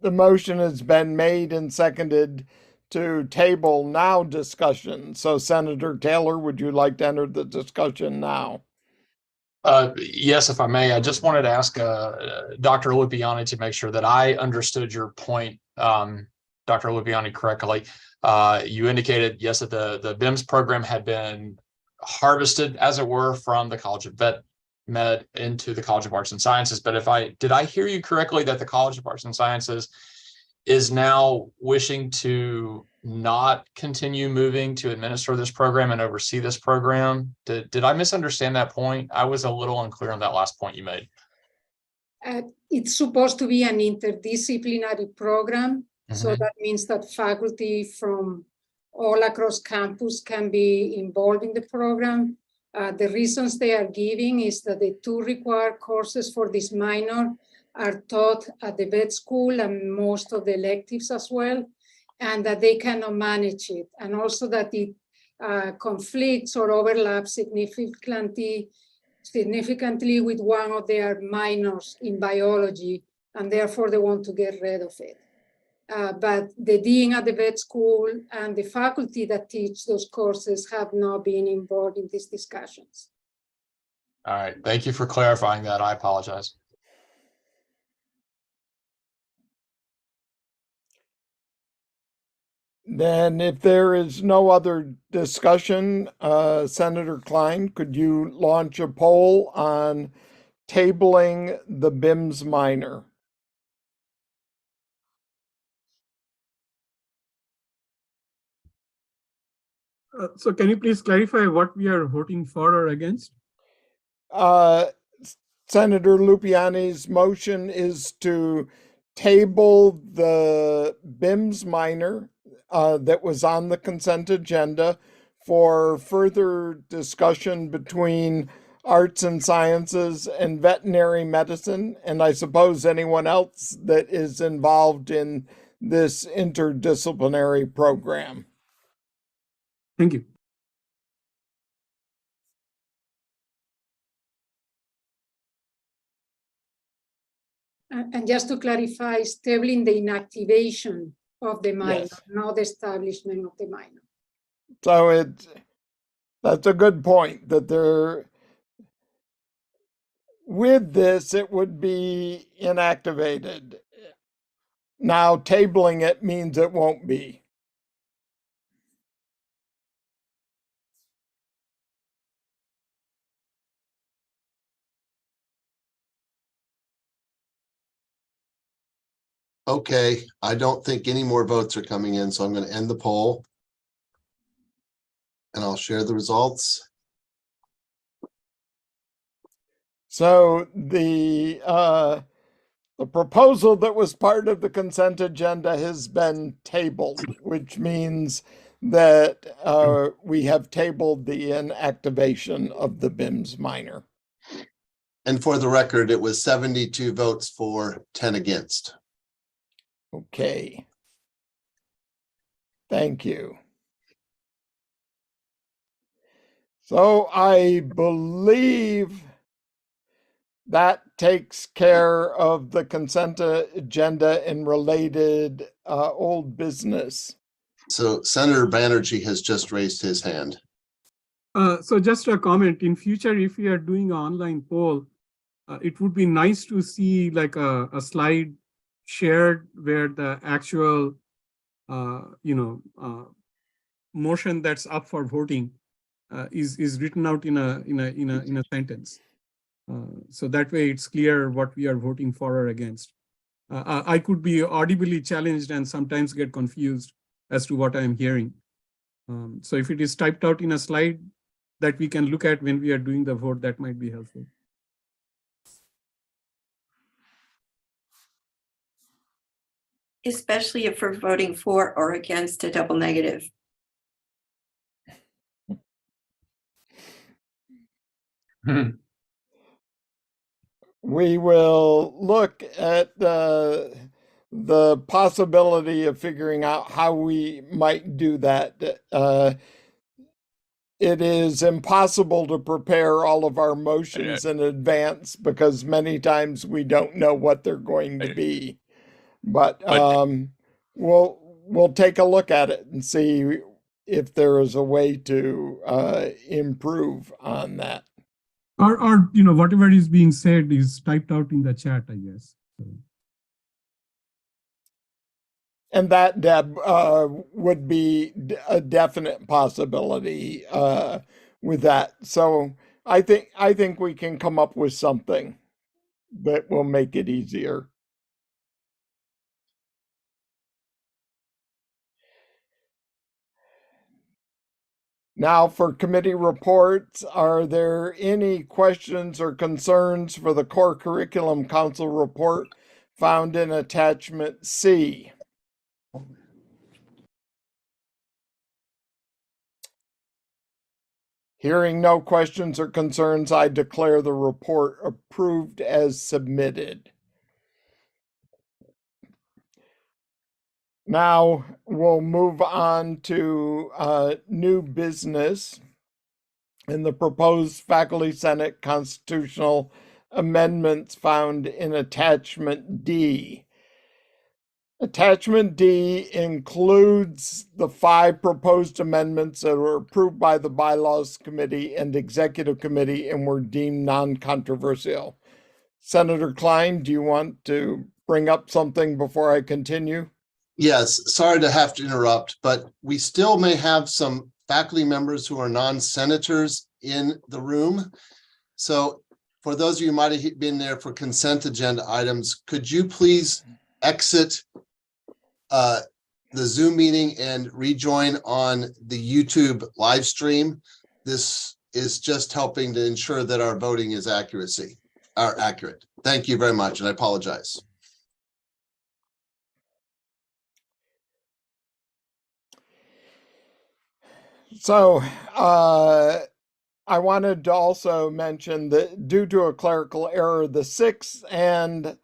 the motion has been made and seconded to table now discussion. So Senator Taylor, would you like to enter the discussion now? Yes, if I may. I just wanted to ask Dr. Lupiani to make sure that I understood your point, Dr. Lupiani, correctly. You indicated, yes, that the BIMS program had been harvested, as it were, from the College of Vet Med into the College of Arts and Sciences. But did I hear you correctly that the College of Arts and Sciences is now wishing to not continue moving to administer this program and oversee this program. Did I misunderstand that point? I was a little unclear on that last point you made. It's supposed to be an interdisciplinary program. So Mhm. that means that faculty from all across campus can be involved in the program. The reasons they are giving is that the two required courses for this minor are taught at the vet school and most of the electives as well, and that they cannot manage it. And also that it conflicts or overlaps significantly with one of their minors in biology, and therefore they want to get rid of it. But the dean at the vet school and the faculty that teach those courses have not been involved in these discussions. All right. Thank you for clarifying that. I apologize. Then if there is no other discussion, Senator Klein, could you launch a poll on tabling the BIMS minor? So can you please clarify what we are voting for or against? Senator Lupiani's motion is to table the BIMS minor that was on the consent agenda for further discussion between arts and sciences and veterinary medicine, and I suppose anyone else that is involved in this interdisciplinary program. Thank you. And just to clarify, tabling the inactivation of the minor, Yes. not the establishment of the minor. So that's a good point, that with this, it would be inactivated. Now tabling it means it won't be. Okay, I don't think any more votes are coming in, so I'm going to end the poll. And I'll share the results. So the proposal that was part of the consent agenda has been tabled, which means that we have tabled the inactivation of the BIMS minor. And for the record, it was 72 votes for, 10 against. Okay. Thank you. So I believe that takes care of the consent agenda and related old business. So Senator Banerjee has just raised his hand. So just a comment, in future, if we are doing an online poll, it would be nice to see like a slide shared where the actual, motion that's up for voting is written out in a sentence. So that way it's clear what we are voting for or against. I could be audibly challenged and sometimes get confused as to what I am hearing. So if it is typed out in a slide that we can look at when we are doing the vote, that might be helpful. Especially if we're voting for or against a double negative. We will look at the possibility of figuring out how we might do that. It is impossible to prepare all of our motions in advance because many times we don't know what they're going to be. But we'll take a look at it and see if there is a way to improve on that. Or whatever is being said is typed out in the chat, I guess. So. And that, Deb, would be a definite possibility with that. So I think we can come up with something that will make it easier. Now for committee reports, are there any questions or concerns for the Core Curriculum Council report found in attachment C? Hearing no questions or concerns, I declare the report approved as submitted. Now we'll move on to new business and the proposed Faculty Senate constitutional amendments found in Attachment D. Attachment D includes the 5 proposed amendments that were approved by the Bylaws Committee and Executive Committee and were deemed non-controversial. Senator Klein, do you want to bring up something before I continue? Yes, sorry to have to interrupt, but we still may have some faculty members who are non-senators in the room. So for those of you who might have been there for consent agenda items, could you please exit the Zoom meeting and rejoin on the YouTube live stream? This is just helping to ensure that our voting is accurate. Thank you very much, and I apologize. So I wanted to also mention that due to a clerical error, the 6th and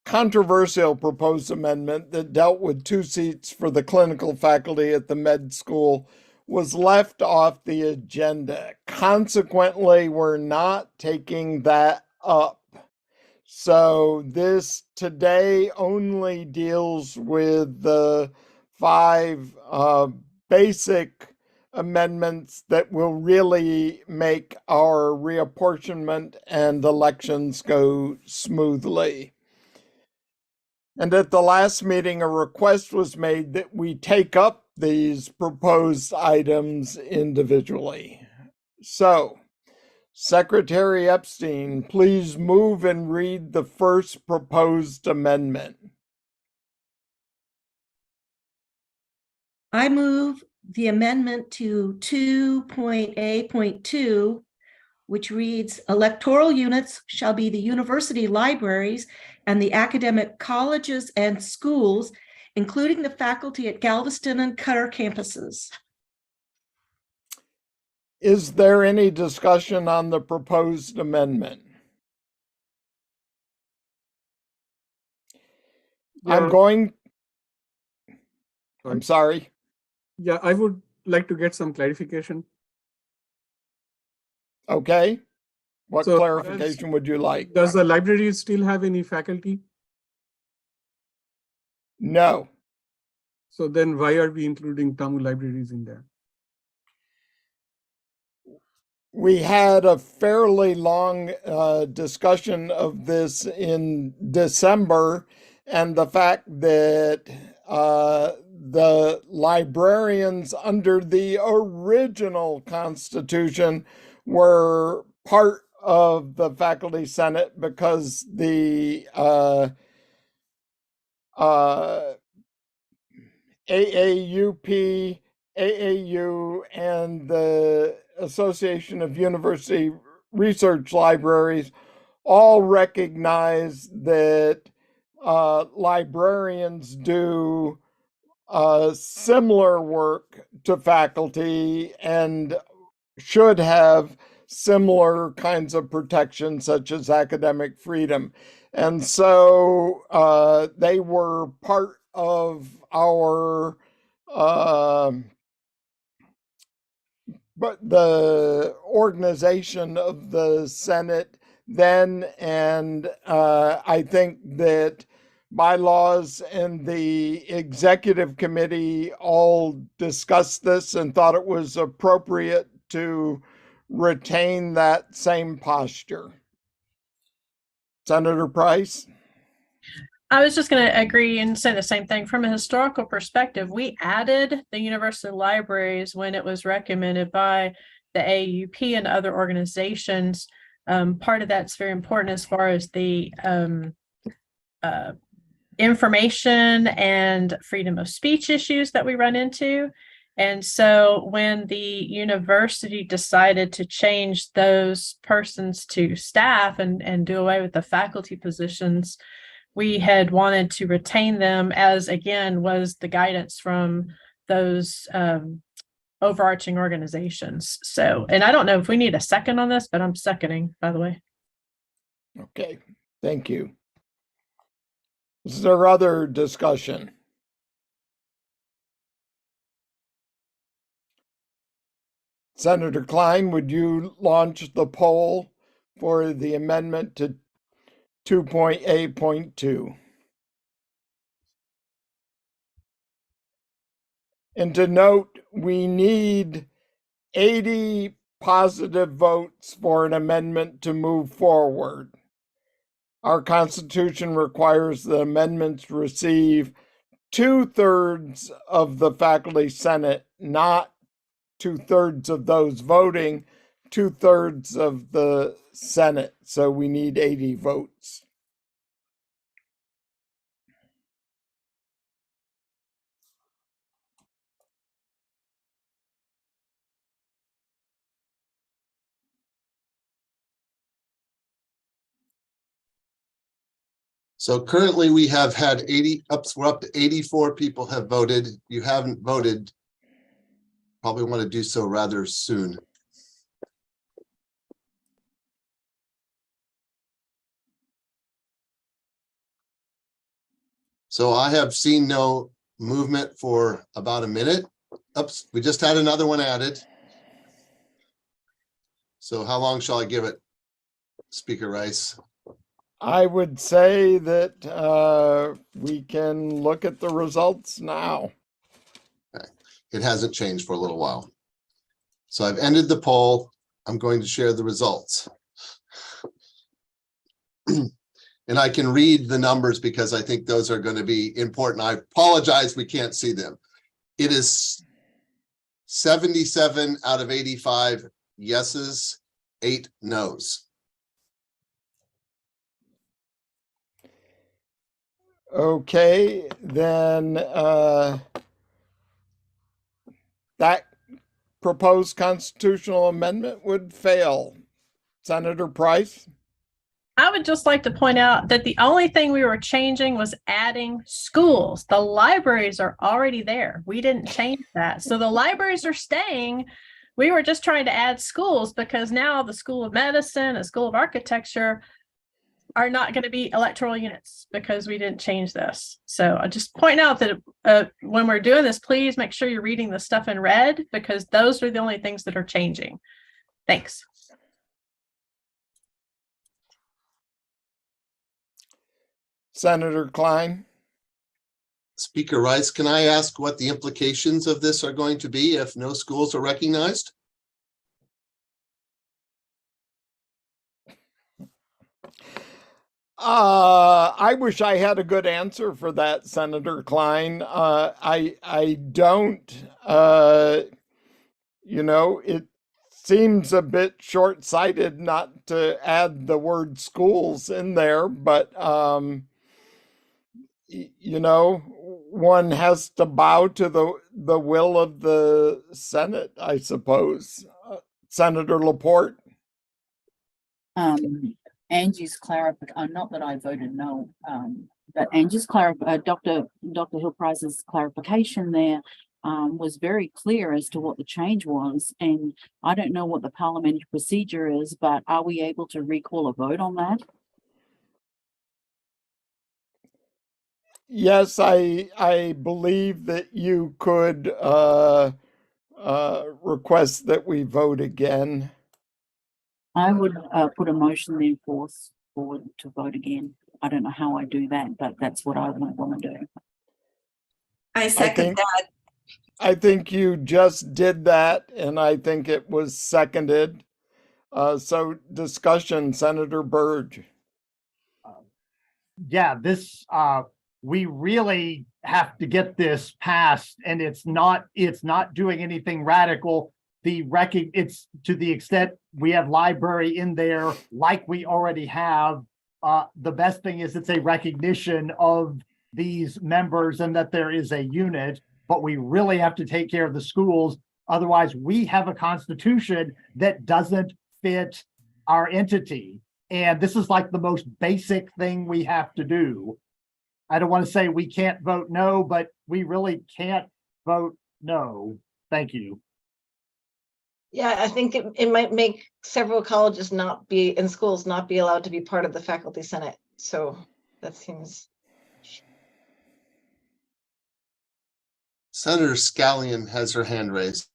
controversial proposed amendment that dealt with 2 seats for the clinical faculty at the med school was left off the agenda. Consequently, we're not taking that up. So this today only deals with the 5 basic amendments that will really make our reapportionment and elections go smoothly. And at the last meeting, a request was made that we take up these proposed items individually. So, Secretary Epstein, please move and read the first proposed amendment. I move the amendment to 2.A.2, which reads, electoral units shall be the university libraries and the academic colleges and schools, including the faculty at Galveston and Cutter campuses. Is there any discussion on the proposed amendment? Yeah. I'm sorry. Yeah, I would like to get some clarification. Okay. What So clarification would you like? Does the library still have any faculty? No. So then why are we including TAMU libraries in there? We had a fairly long discussion of this in December, and the fact that the librarians under the original Constitution were part of the Faculty Senate because the AAUP, AAU, and the Association of University Research Libraries all recognize that librarians do similar work to faculty and should have similar kinds of protections such as academic freedom. And so they were part of our but the organization of the Senate then, and I think that bylaws and the executive committee all discussed this and thought it was appropriate to retain that same posture. Senator Price? I was just going to agree and say the same thing. From a historical perspective, we added the university libraries when it was recommended by the AUP and other organizations. Part of that's very important as far as the information and freedom of speech issues that we run into. And so when the university decided to change those persons to staff and do away with the faculty positions, we had wanted to retain them, as again was the guidance from those overarching organizations. So, and I don't know if we need a second on this, but I'm seconding, by the way. Okay, thank you. Is there other discussion? Senator Klein, would you launch the poll for the amendment to 2.8.2? And to note, we need 80 positive votes for an amendment to move forward. Our Constitution requires that amendments receive 2/3 of the faculty senate, not 2/3 of those voting, 2/3 of the Senate. So we need 80 votes. So currently we have had 80 we're up to 84 people have voted. You haven't voted. Probably want to do so rather soon. So I have seen no movement for about a minute. Oops, we just had another one added. So how long shall I give it, Speaker Rice? I would say that we can look at the results now. Okay. It hasn't changed for a little while. So I've ended the poll. I'm going to share the results. And I can read the numbers because I think those are going to be important. I apologize, we can't see them. It is 77 out of 85 yeses, 8 nos. Okay, then that proposed constitutional amendment would fail. Senator Price? I would just like to point out that the only thing we were changing was adding schools. The libraries are already there. We didn't change that. So the libraries are staying. We were just trying to add schools because now the School of Medicine and School of Architecture are not going to be electoral units because we didn't change this. So I just point out that when we're doing this, please make sure you're reading the stuff in red because those are the only things that are changing. Thanks. Senator Klein? Speaker Rice, can I ask what the implications of this are going to be if no schools are recognized? I wish I had a good answer for that, Senator Klein. I don't. It seems a bit short-sighted not to add the word schools in there, but one has to bow to the will of the Senate, I suppose. Senator Laporte? Angie's not that I voted no, but Angie's Dr. Hill-Price's clarification there was very clear as to what the change was. And I don't know what the parliamentary procedure is, but are we able to recall a vote on that? Yes, I believe that you could request that we vote again. I would put a motion then forward to vote again. I don't know how I do that, but that's what I would want to do. I second that. I think you just did that, and I think it was seconded. So discussion, Senator Burge. Yeah, we really have to get this passed, and it's not doing anything radical. It's to the extent we have library in there like we already have. The best thing is it's a recognition of these members and that there is a unit. but we really have to take care of the schools. Otherwise, we have a constitution that doesn't fit our entity. And this is like the most basic thing we have to do. I don't want to say we can't vote no, but we really can't vote no. Thank you. Yeah, I think it might make several colleges not be, in schools, not be allowed to be part of the faculty senate. So that seems. Senator Scallion has her hand raised.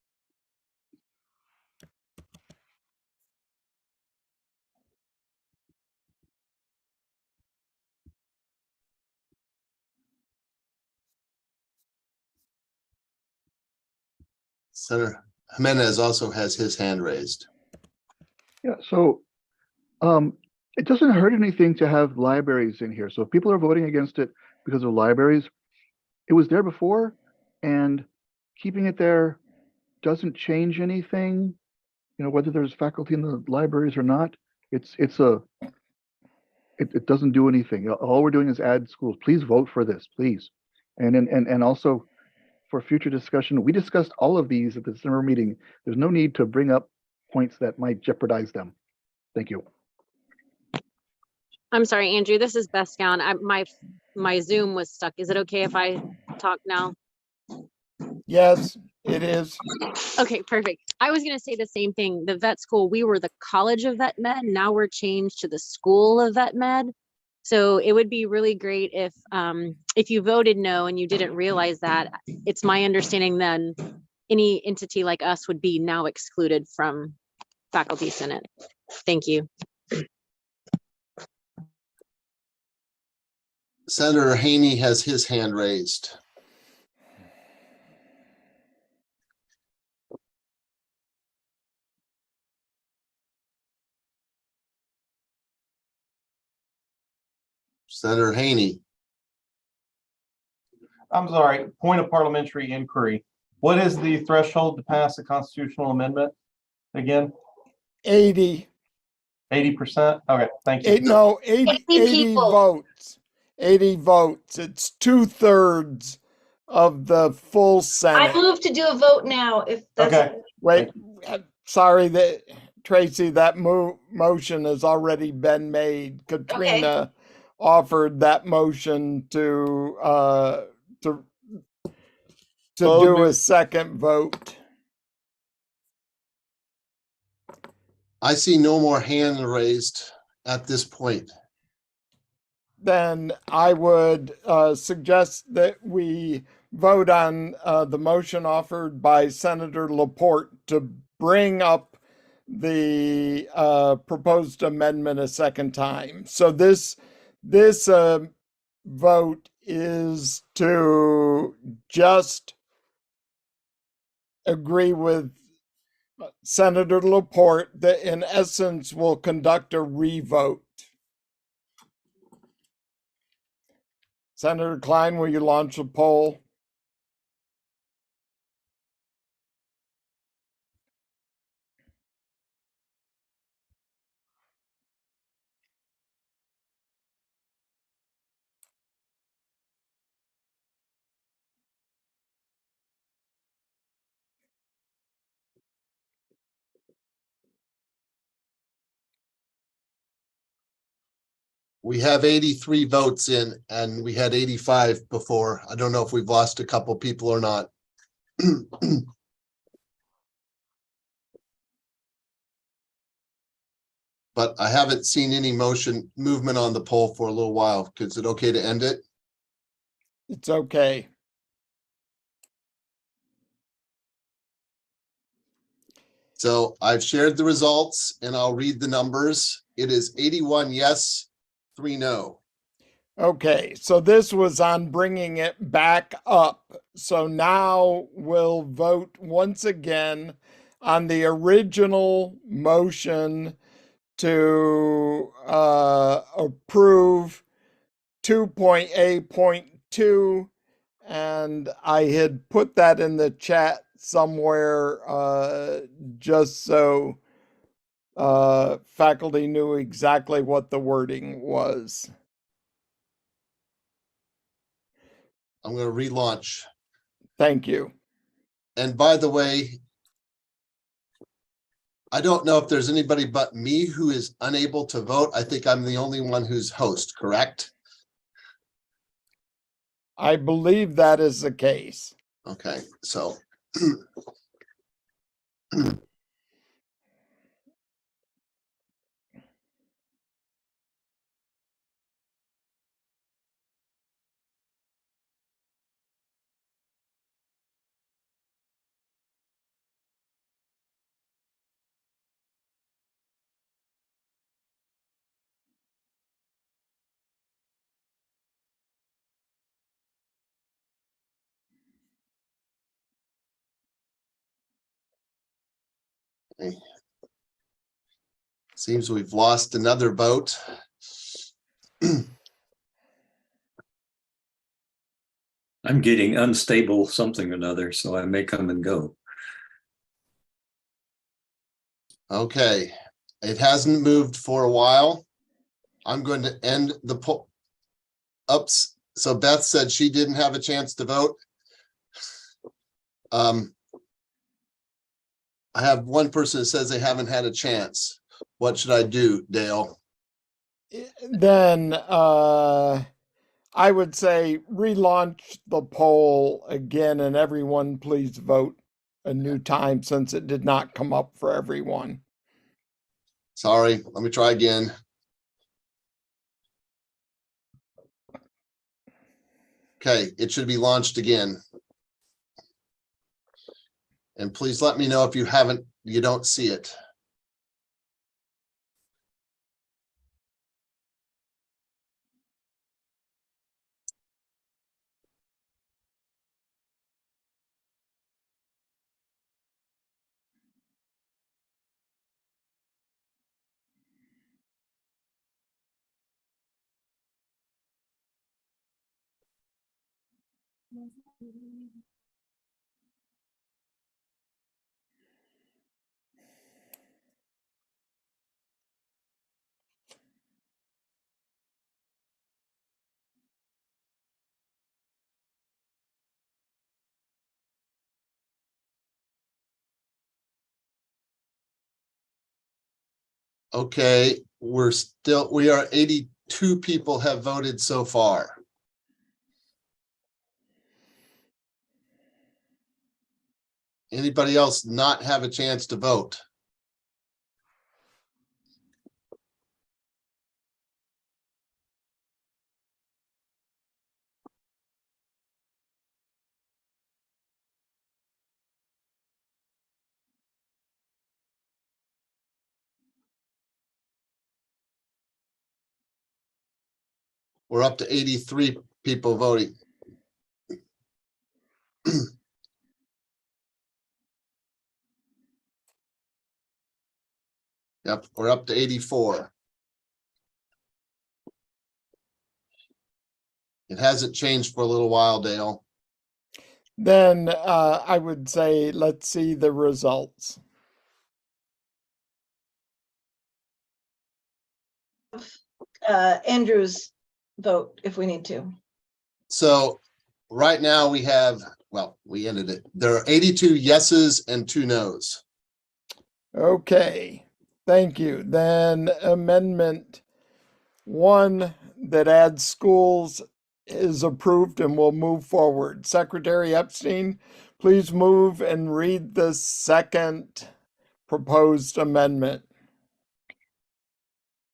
Senator Jimenez also has his hand raised. Yeah, so it doesn't hurt anything to have libraries in here. So if people are voting against it because of libraries, it was there before, and keeping it there doesn't change anything. You know, whether there's faculty in the libraries or not, it doesn't do anything. All we're doing is add schools. Please vote for this, please. And also for future discussion, we discussed all of these at the December meeting. There's no need to bring up points that might jeopardize them. Thank you. I'm sorry, Andrew, this is Beth Gown. My Zoom was stuck. Is it okay if I talk now? Yes, it is. Okay, perfect. I was going to say the same thing. The vet school, we were the College of Vet Med. Now we're changed to the School of Vet Med. So it would be really great if you voted no and you didn't realize that. It's my understanding then any entity like us would be now excluded from faculty senate. Thank you. Senator Haney has his hand raised. Senator Haney. I'm sorry, point of parliamentary inquiry. What is the threshold to pass a constitutional amendment again? 80. 80%? Okay, thank you. No, 80 votes. 80 votes. It's 2/3 of the full Senate. I move to do a vote now if that's. Okay. Wait, sorry, that Tracy, that motion has already been made. Katrina offered that motion to do a second vote. I see no more hands raised at this point. Then I would suggest that we vote on the motion offered by Senator Laporte to bring up the proposed amendment a second time. So this vote is to just agree with Senator Laporte that in essence will conduct a revote. Senator Klein, will you launch a poll? We have 83 votes in and we had 85 before. I don't know if we've lost a couple people or not. But I haven't seen any movement on the poll for a little while. Is it okay to end it? It's okay. So I've shared the results and I'll read the numbers. It is 81 yes, 3 no. Okay, so this was on bringing it back up. So now we'll vote once again on the original motion to approve 2.A.2, and I had put that in the chat somewhere just so faculty knew exactly what the wording was. I'm going to relaunch. Thank you. And by the way, I don't know if there's anybody but me who is unable to vote. I think I'm the only one who's host, correct? I believe that is the case. Okay, so seems we've lost another vote. I'm getting unstable something or another, so I may come and go. Okay, it hasn't moved for a while. I'm going to end the poll. Ups. So Beth said she didn't have a chance to vote. I have one person that says they haven't had a chance. What should I do, Dale? Then I would say relaunch the poll again, and everyone please vote a new time since it did not come up for everyone. Sorry, let me try again. Okay, it should be launched again. And please let me know if you don't see it. Okay, we are 82 people have voted so far. Anybody else not have a chance to vote? We're up to 83 people voting. Yep, we're up to 84. It hasn't changed for a little while, Dale. Then I would say let's see the results. Andrew's vote if we need to. So right now we have, well, we ended it. There are 82 yeses and 2 nos. Okay, thank you. Then Amendment 1 that adds schools is approved and will move forward. Secretary Epstein, please move and read the second proposed amendment.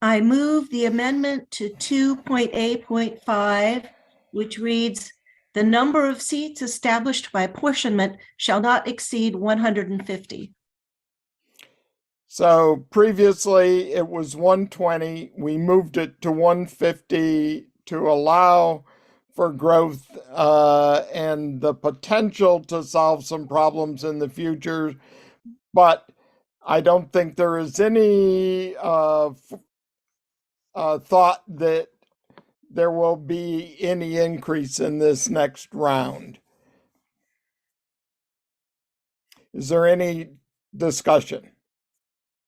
I move the amendment to 2.A.5, which reads, the number of seats established by apportionment shall not exceed 150. So previously it was 120. We moved it to 150 to allow for growth and the potential to solve some problems in the future. But I don't think there is any thought that there will be any increase in this next round. Is there any discussion?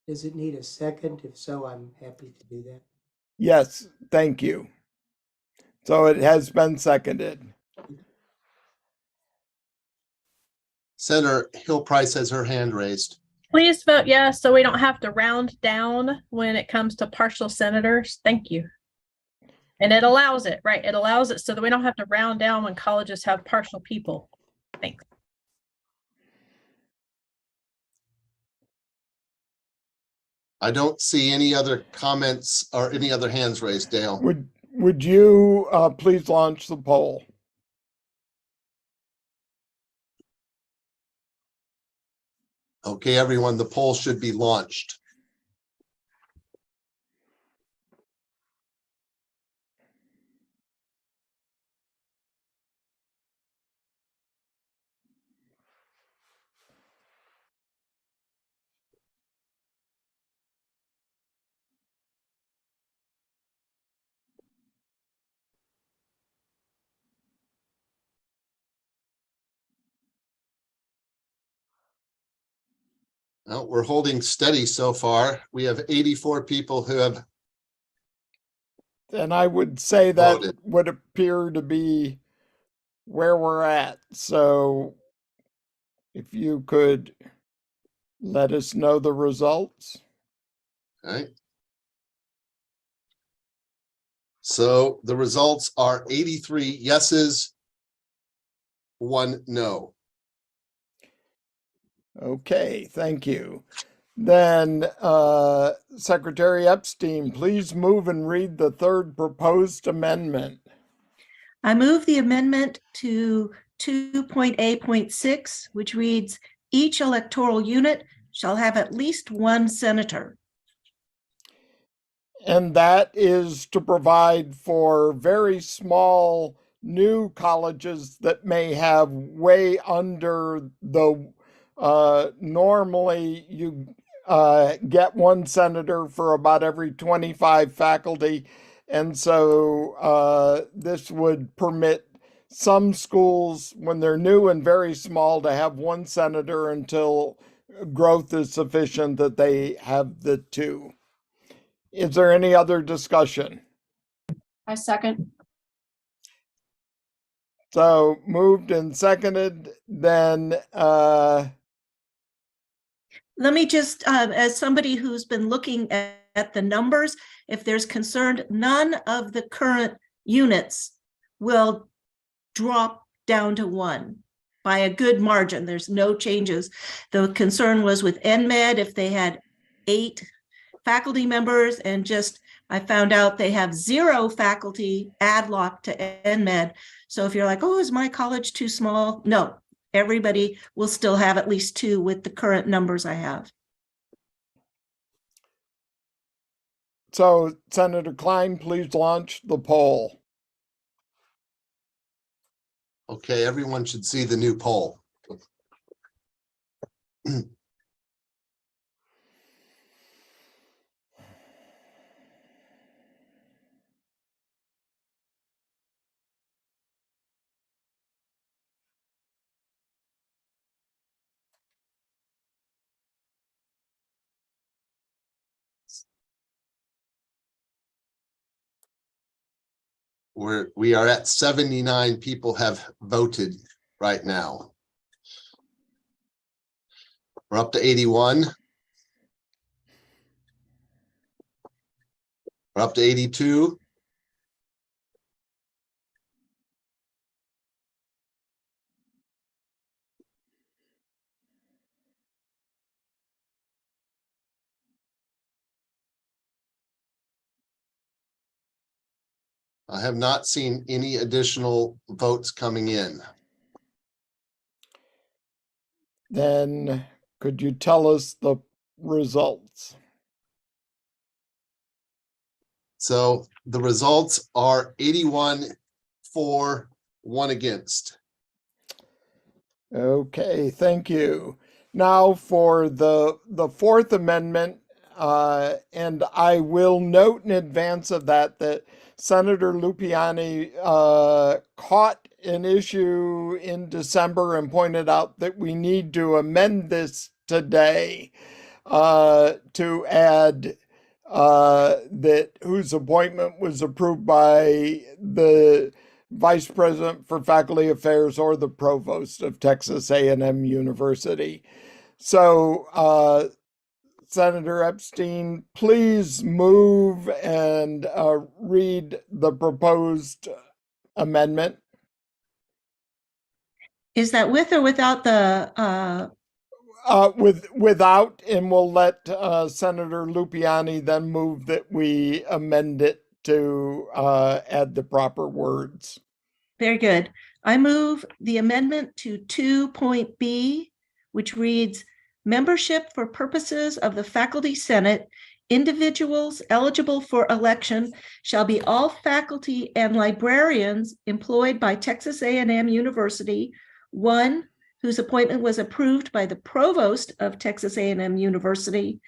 Does it need a second? If so, I'm happy to do that. Yes, thank you. So it has been seconded. Senator Hill Price has her hand raised. Please vote yes, so we don't have to round down when it comes to partial senators. Thank you. And it allows it, right? It allows it so that we don't have to round down when colleges have partial people. Thanks. I don't see any other comments or any other hands raised, Dale. Would you please launch the poll? Okay, everyone, the poll should be launched. Well, we're holding steady so far. We have 84 people who have And I would say that voted. would appear to be where we're at. So if you could let us know the results. Okay. So the results are 83 yeses, 1 no. Okay, thank you. Then Secretary Epstein, please move and read the third proposed amendment. I move the amendment to 2.A.6, which reads, each electoral unit shall have at least one senator. And that is to provide for very small new colleges that may have way under the, normally you get one senator for about every 25 faculty. And so this would permit some schools, when they're new and very small, to have one senator until growth is sufficient that they have the two. Is there any other discussion? I second. So moved and seconded, then Let me just, as somebody who's been looking at the numbers, if there's concern, none of the current units will drop down to one by a good margin. There's no changes. The concern was with NMed, if they had 8 faculty members, and just, I found out they have 0 faculty adlock to NMed. So if you're like, oh, is my college too small? No, everybody will still have at least 2 with the current numbers I have. so Senator Klein, please launch the poll. Okay, everyone should see the new poll. We are at 79 people have voted right now. We're up to 81. We're up to 82. I have not seen any additional votes coming in. Then could you tell us the results? So the results are 81 for, 1 against. Okay, thank you. Now for the Fourth Amendment, and I will note in advance of that Senator Lupiani caught an issue in December and pointed out that we need to amend this today to add that whose appointment was approved by the vice president for faculty affairs or the provost of Texas A&M University. So, Senator Epstein, please move and read the proposed amendment. Is that with or without the Without, and we'll let Senator Lupiani then move that we amend it to add the proper words. Very good. I move the amendment to 2.b, which reads, membership for purposes of the Faculty Senate, individuals eligible for election shall be all faculty and librarians employed by Texas A&M University, one, whose appointment was approved by the provost of Texas A&M University,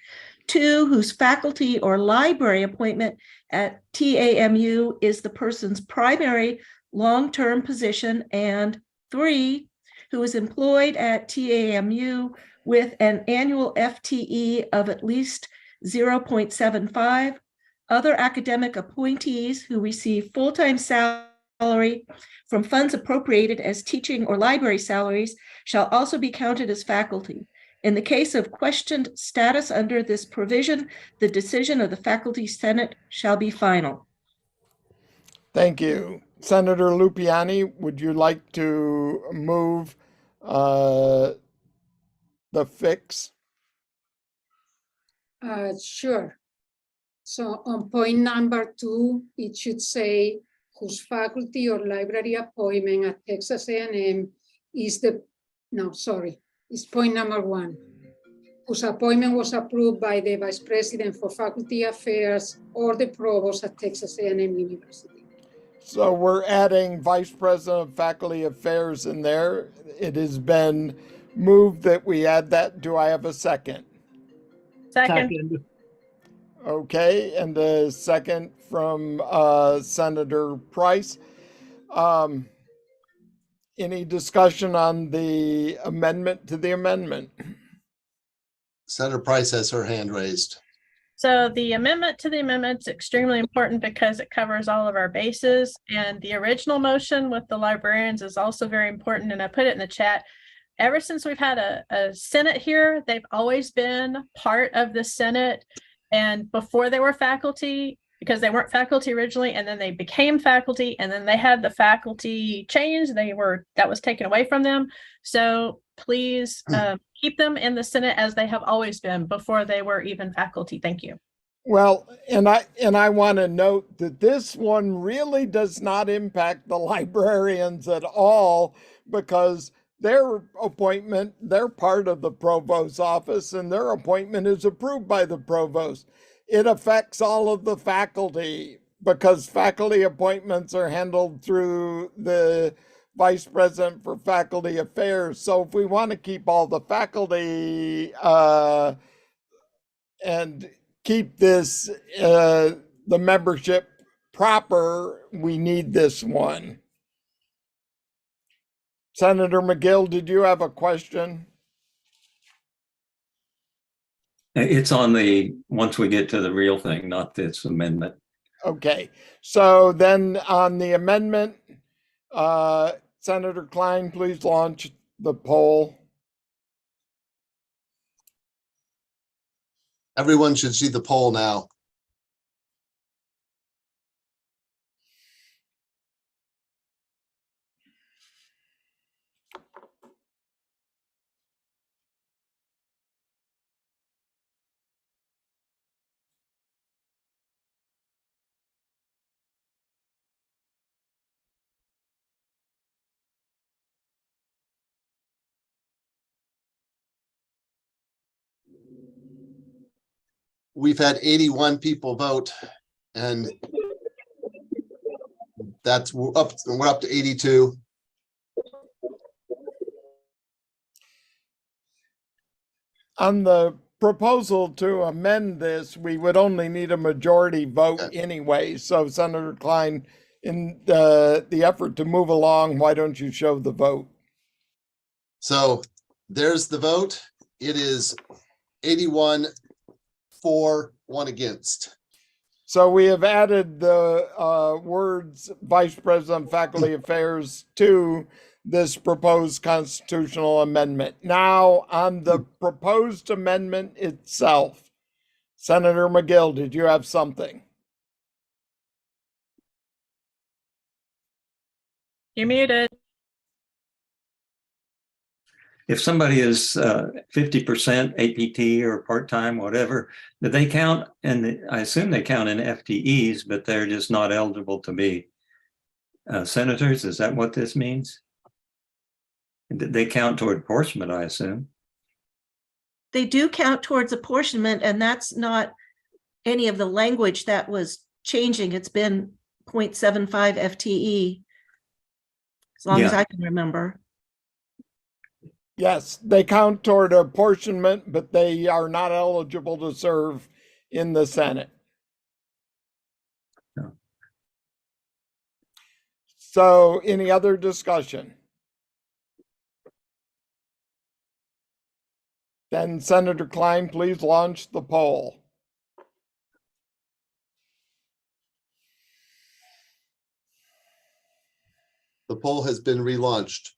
two, whose faculty or library appointment at TAMU is the person's primary long-term position, and three, who is employed at TAMU with an annual FTE of at least 0.75. Other academic appointees who receive full-time salary from funds appropriated as teaching or library salaries shall also be counted as faculty. In the case of questioned status under this provision, the decision of the Faculty Senate shall be final. Thank you. Senator Lupiani, would you like to move the fix? Sure. So on point number 2, it should say whose faculty or library appointment at Texas A&M is it's point number 1, whose appointment was approved by the Vice President for Faculty Affairs or the Provost at Texas A&M University. So we're adding Vice President of Faculty Affairs in there. It has been moved that we add that. Do I have a second? Second. Okay, and a second from Senator Price. Any discussion on the amendment to the amendment? Senator Price has her hand raised. So the amendment to the amendment is extremely important because it covers all of our bases. And the original motion with the librarians is also very important. And I put it in the chat. Ever since we've had a Senate here, they've always been part of the Senate. And before they were faculty, because they weren't faculty originally, and then they became faculty, and then they had the faculty change. That was taken away from them. So please keep them in the Senate as they have always been before they were even faculty. Thank you. Well, and I want to note that this one really does not impact the librarians at all, because their appointment, they're part of the provost's office, and their appointment is approved by the provost. It affects all of the faculty because faculty appointments are handled through the Vice President for Faculty Affairs. So if we want to keep all the faculty and keep this, the membership proper, we need this one. Senator McGill, did you have a question? It's on once we get to the real thing, not this amendment. Okay, so then on the amendment, Senator Klein, please launch the poll. Everyone should see the poll now. We've had 81 people vote, and we're up to 82. On the proposal to amend this, we would only need a majority vote anyway. So Senator Klein, in the effort to move along, why don't you show the vote? So there's the vote. It is 81 for, 1 against. So we have added the words Vice President Faculty Affairs to this proposed constitutional amendment. Now, on the proposed amendment itself, Senator McGill, did you have something? You're muted. If somebody is 50% APT or part-time, whatever, do they count? And I assume they count in FTEs, but they're just not eligible to be senators. Is that what this means? They count toward apportionment, I assume. They do count towards apportionment, and that's not any of the language that was changing. It's been 0.75 FTE, as long as I can remember. Yes, they count toward apportionment, but they are not eligible to serve in the Senate. No. So, any other discussion? Then Senator Klein, please launch the poll. The poll has been relaunched.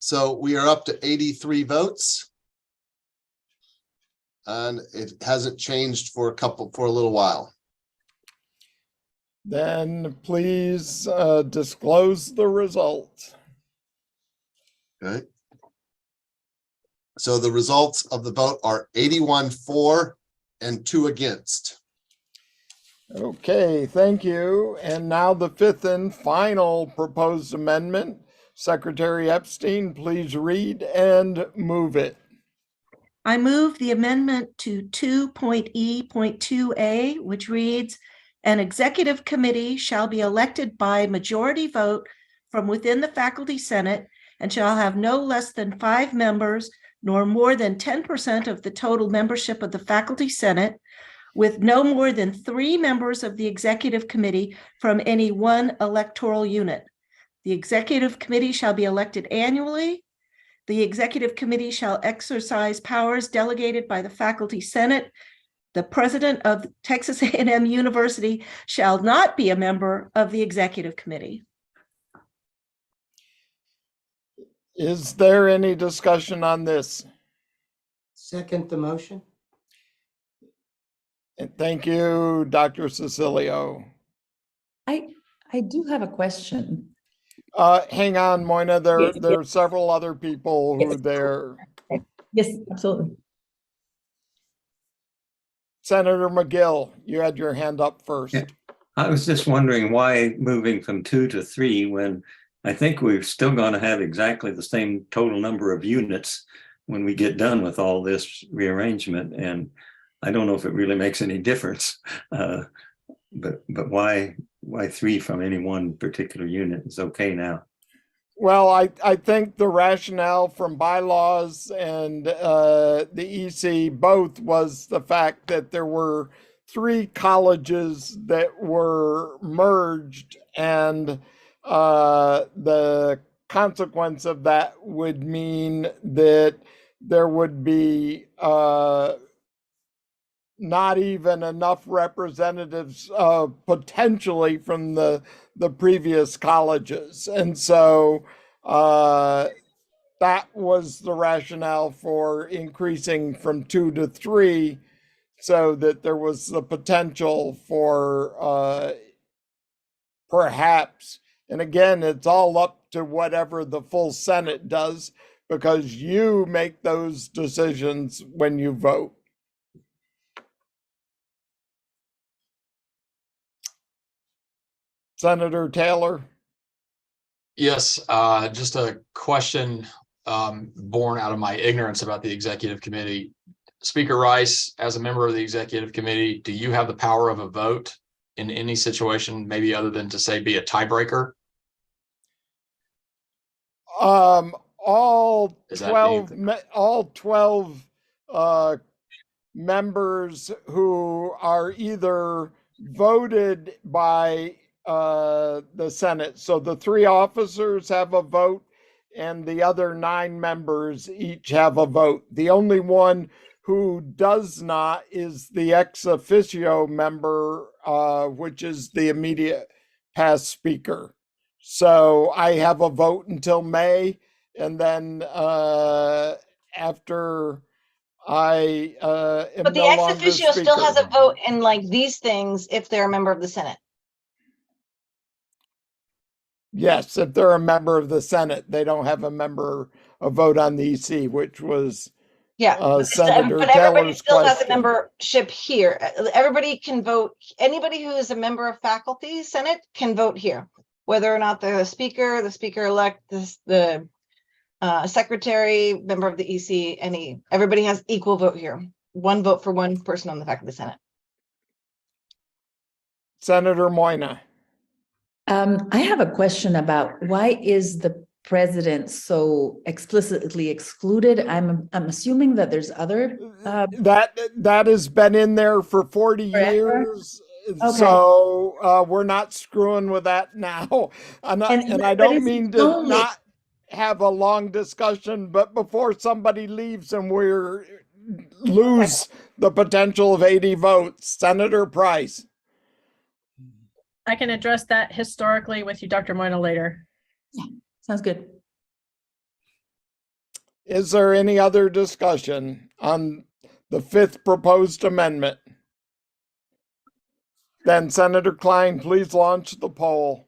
So we are up to 83 votes. And it hasn't changed for a little while. Then please disclose the result. Okay. So the results of the vote are 81 for and 2 against. Okay, thank you. And now the fifth and final proposed amendment. Secretary Epstein, please read and move it. I move the amendment to 2.E.2a, which reads, an executive committee shall be elected by majority vote from within the faculty senate and shall have no less than 5 members, nor more than 10% of the total membership of the faculty senate, with no more than 3 members of the executive committee from any one electoral unit. The executive committee shall be elected annually. The executive committee shall exercise powers delegated by the faculty senate. The president of Texas A&M University shall not be a member of the executive committee. Is there any discussion on this? Second the motion. And thank you, Dr. Cecilio. I do have a question. Hang on, Moina. There Yes, are several other people who are Yes. there. Yes, absolutely. Senator McGill, you had your hand up first. Yeah. I was just wondering why moving from 2 to 3 when I think we're still going to have exactly the same total number of units when we get done with all this rearrangement. And I don't know if it really makes any difference. But why 3 from any one particular unit is okay now? Well, I think the rationale from bylaws and the EC both was the fact that there were 3 colleges that were merged, and the consequence of that would mean that there would be not even enough representatives potentially from the previous colleges. And so that was the rationale for increasing from 2 to 3, so that there was the potential for perhaps, and again, it's all up to whatever the full Senate does, because you make those decisions when you vote. Senator Taylor? Yes, just a question born out of my ignorance about the executive committee. Speaker Rice, as a member of the executive committee, do you have the power of a vote in any situation, maybe other than to say be a tiebreaker? All Is that 12, all 12 members who are either voted by the Senate. So the 3 officers have a vote and the other 9 members each have a vote. The only one who does not is the ex officio member, which is the immediate past speaker. So I have a vote until May, and then after I am But the no ex longer officio still has speaker. a vote in like these things if they're a member of the Senate. Yes, if they're a member of the Senate, they don't have a vote on the EC, which was Yeah, Senator but everybody Taylor's still has a question. membership here. Everybody can vote. Anybody who is a member of faculty Senate can vote here, whether or not the speaker elect, the secretary, member of the EC, everybody has equal vote here. 1 vote for 1 person on the faculty Senate. Senator Moyna. I have a question about why is the president so explicitly excluded? I'm assuming that there's other That has been in there for 40 Forever? years. Okay. So we're not screwing with that now. And I but don't it's mean to only- not have a long discussion, but before somebody leaves and we're lose the potential of 80 votes, Senator Price. I can address that historically with you, Dr. Moyna, later. Sounds good. Is there any other discussion on the 5th proposed amendment? Then Senator Klein, please launch the poll.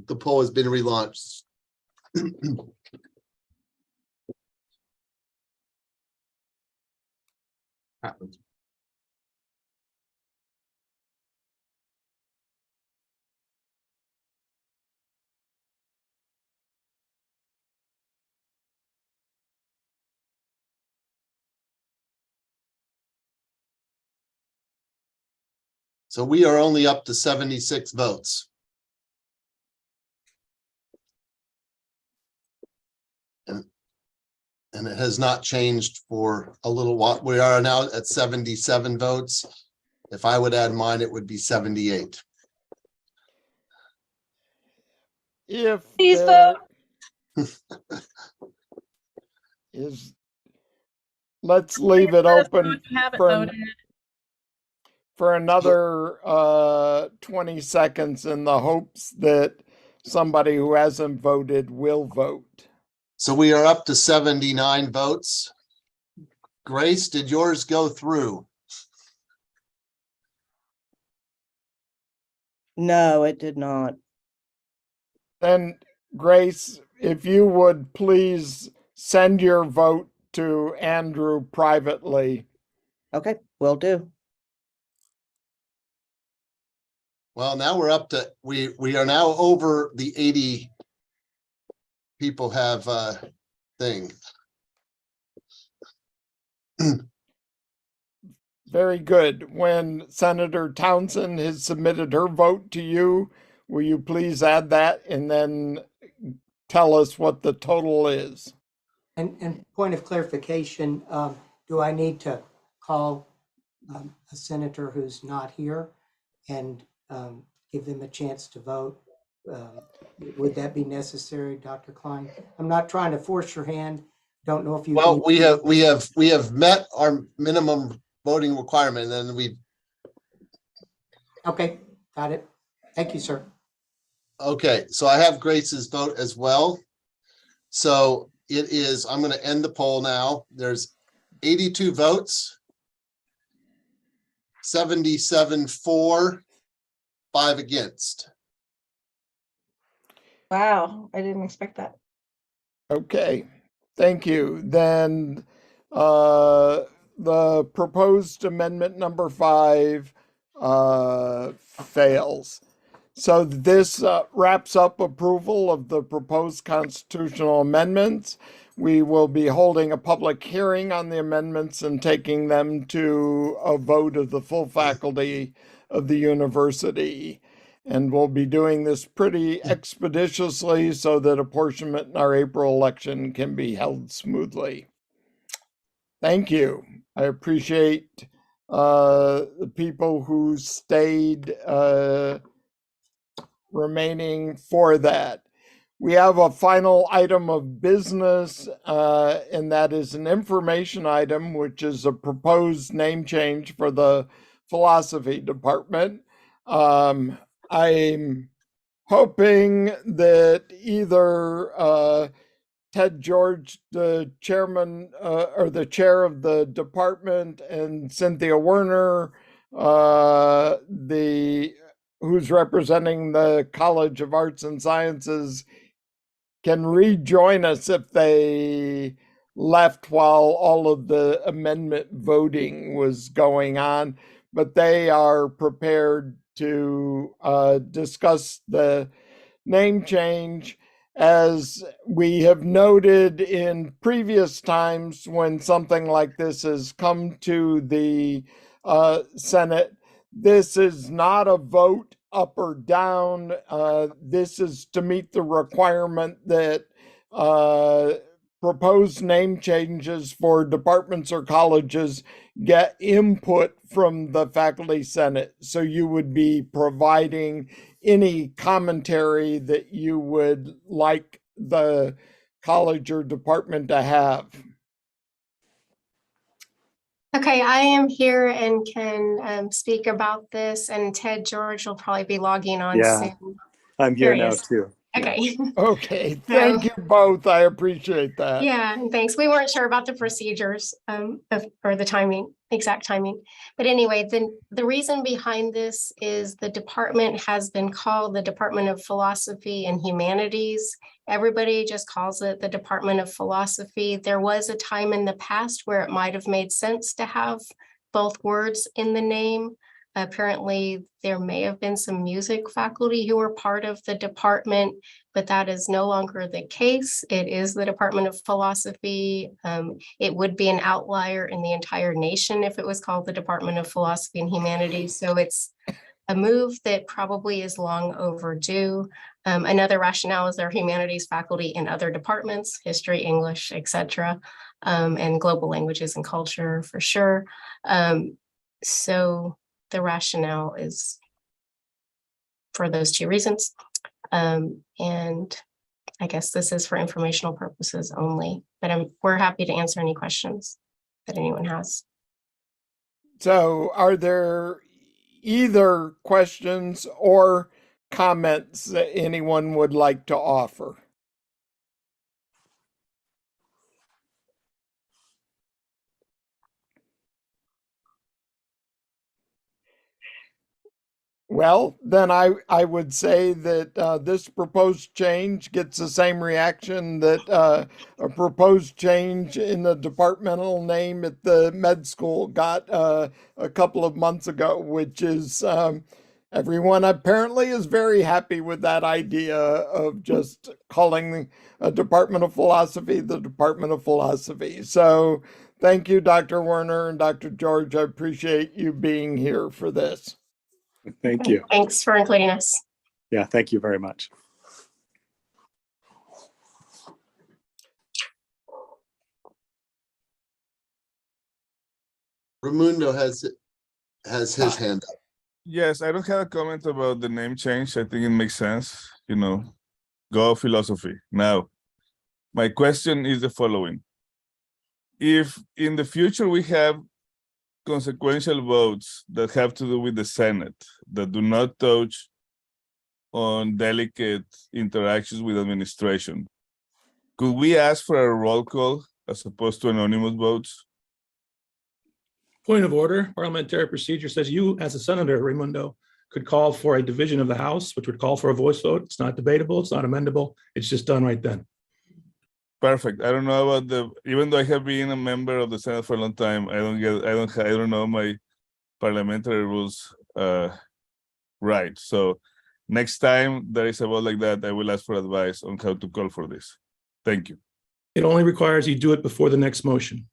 The poll has been relaunched. Happens. So we are only up to 76 votes. And it has not changed for a little while. We are now at 77 votes. If I would add mine, it would be 78. If Please there vote. is, let's leave it open Haven't for, voted. for another 20 seconds in the hopes that somebody who hasn't voted will vote. So we are up to 79 votes. Grace, did yours go through? No, it did not. Then Grace, if you would please send your vote to Andrew privately. Okay, will do. Well, now we're up to, we are now over the 80 people have a thing. Very good. When Senator Townsend has submitted her vote to you, will you please add that and then tell us what the total is? And point of clarification, do I need to call a senator who's not here and give them a chance to vote? Would that be necessary, Dr. Klein? I'm not trying to force your hand. Don't know if you. Well, we have met our minimum voting requirement, and then we. Okay, got it. Thank you, sir. Okay, so I have Grace's vote as well. So it is, I'm going to end the poll now. There's 82 votes, 77 for, 5 against. Wow, I didn't expect that. Okay, thank you. Then the the proposed amendment number 5 fails. So this wraps up approval of the proposed constitutional amendments. We will be holding a public hearing on the amendments and taking them to a vote of the full faculty of the university. And we'll be doing this pretty expeditiously so that apportionment in our April election can be held smoothly. Thank you. I appreciate the people who stayed remaining for that. We have a final item of business, and that is an information item, which is a proposed name change for the philosophy department. I'm hoping that either Ted George, the chairman or the chair of the department, and Cynthia Werner, who's representing the College of Arts and Sciences, can rejoin us if they left while all of the amendment voting was going on, but they are prepared to discuss the name change. As we have noted in previous times when something like this has come to the Senate, this is not a vote up or down. This is to meet the requirement that proposed name changes for departments or colleges get input from the faculty senate. So you would be providing any commentary that you would like the college or department to have. Okay, I am here and can speak about this, and Ted George will probably be logging on soon. I'm here now too. Okay. Okay, thank you both. I appreciate that. Yeah, thanks. We weren't sure about the procedures or the timing, exact timing. But anyway, the reason behind this is the department has been called the Department of Philosophy and Humanities. Everybody just calls it the Department of Philosophy. There was a time in the past where it might have made sense to have both words in the name. Apparently, there may have been some music faculty who were part of the department, but that is no longer the case. It is the Department of Philosophy. It would be an outlier in the entire nation if it was called the Department of Philosophy and Humanities. So it's a move that probably is long overdue. Another rationale is there are humanities faculty in other departments, history, English, etc., and global languages and culture for sure. So the rationale is for those two reasons. And I guess this is for informational purposes only, but we're happy to answer any questions that anyone has. So are there either questions or comments that anyone would like to offer? Well, then I would say that this proposed change gets the same reaction that a proposed change in the departmental name at the med school got a couple of months ago, which is everyone apparently is very happy with that idea of just calling a Department of Philosophy the Department of Philosophy. So thank you, Dr. Werner and Dr. George. I appreciate you being here for this. Thank you. Thanks for including us. Yeah, thank you very much. Raimundo has his hand up. Yes, I don't have a comment about the name change. I think it makes sense, go philosophy. Now, my question is the following. If in the future we have consequential votes that have to do with the Senate that do not touch on delicate interactions with administration, could we ask for a roll call as opposed to anonymous votes? Point of order, parliamentary procedure says you, as a senator, Raimundo, could call for a division of the House, which would call for a voice vote. It's not debatable, it's not amendable, it's just done right then. perfect. I don't know about even though I have been a member of the Senate for a long time, I don't know my parliamentary rules right. So next time there is a vote like that, I will ask for advice on how to call for this. Thank you. It only requires you do it before the next motion.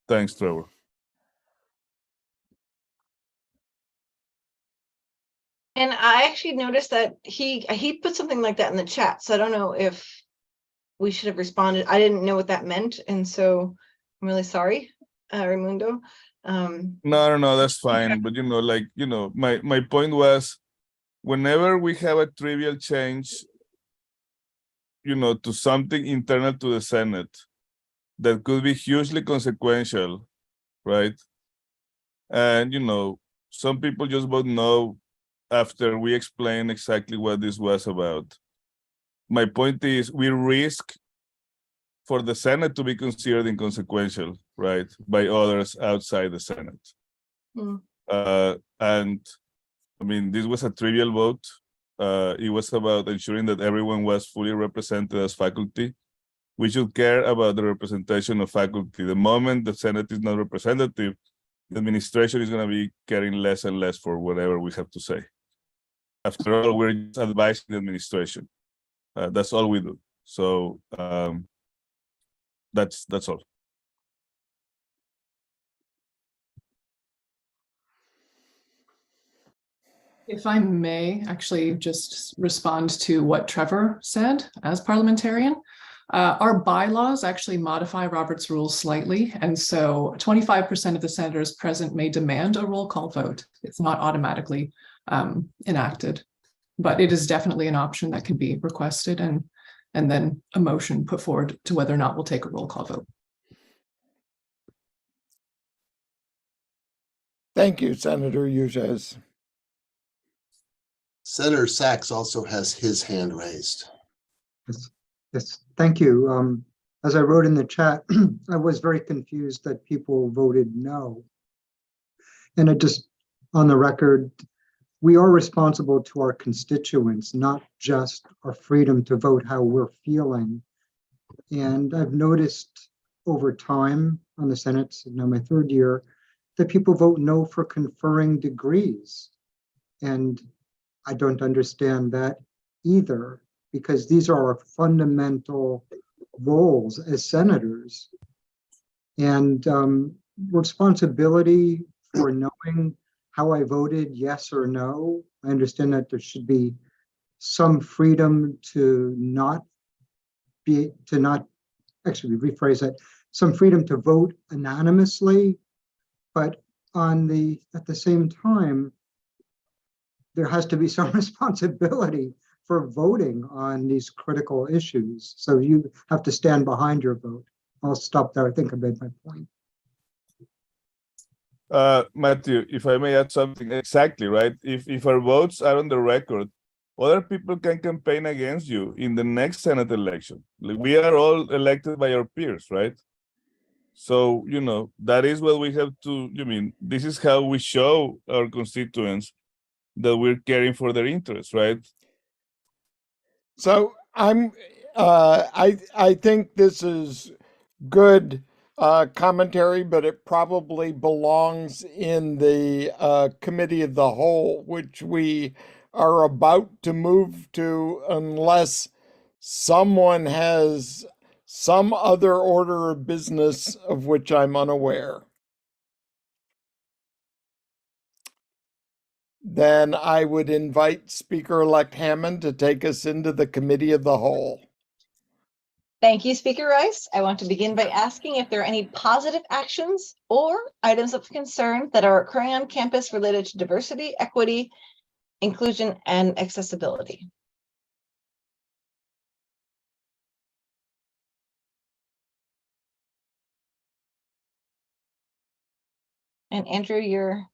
Thanks, Trevor. And I actually noticed that he put something like that in the chat. So I don't know if we should have responded. I didn't know what that meant. And so I'm really sorry, Raimundo. No, that's fine. But my point was, whenever we have a trivial change, to something internal to the Senate that could be hugely consequential, right? And some people just vote no after we explain exactly what this was about. My point is, we risk for the Senate to be considered inconsequential, right, by others outside the Senate. And I mean, this was a trivial vote. It was about ensuring that everyone was fully represented as faculty. We should care about the representation of faculty. The moment the Senate is not representative, the administration is going to be caring less and less for whatever we have to say. After all, we're just advising the administration. That's all we do. So that's all. If I may actually just respond to what Trevor said as parliamentarian, our bylaws actually modify Robert's rules slightly. And so 25% of the senators present may demand a roll call vote. It's not automatically enacted, but it is definitely an option that can be requested and then a motion put forward to whether or not we'll take a roll call vote. Thank you, Senator Yujez. Senator Sachs also has his hand raised. Yes, thank you. As I wrote in the chat, I was very confused that people voted no. And it just, on the record, we are responsible to our constituents, not just our freedom to vote how we're feeling. And I've noticed over time on the Senate, now my third year, that people vote no for conferring degrees. And I don't understand that either, because these are our fundamental roles as senators. And responsibility for knowing how I voted, yes or no. I understand that there should be some freedom to actually rephrase that, some freedom to vote anonymously, but at the same time, there has to be some responsibility for voting on these critical issues. So you have to stand behind your vote. I'll stop there. I think I made my point. Matthew, if I may add something, exactly, right? If our votes are on the record, other people can campaign against you in the next Senate election. Like, we are all elected by our peers, right? So, that is what we have to, this is how we show our constituents that we're caring for their interests, right? So I think this is good commentary, but it probably belongs in the committee of the whole, which we are about to move to, unless someone has some other order of business of which I'm unaware. Then I would invite Speaker-elect Hammond to take us into the committee of the whole. Thank you, Speaker Rice. I want to begin by asking if there are any positive actions or items of concern that are occurring on campus related to diversity, equity, inclusion, and accessibility. And Andrew, you're...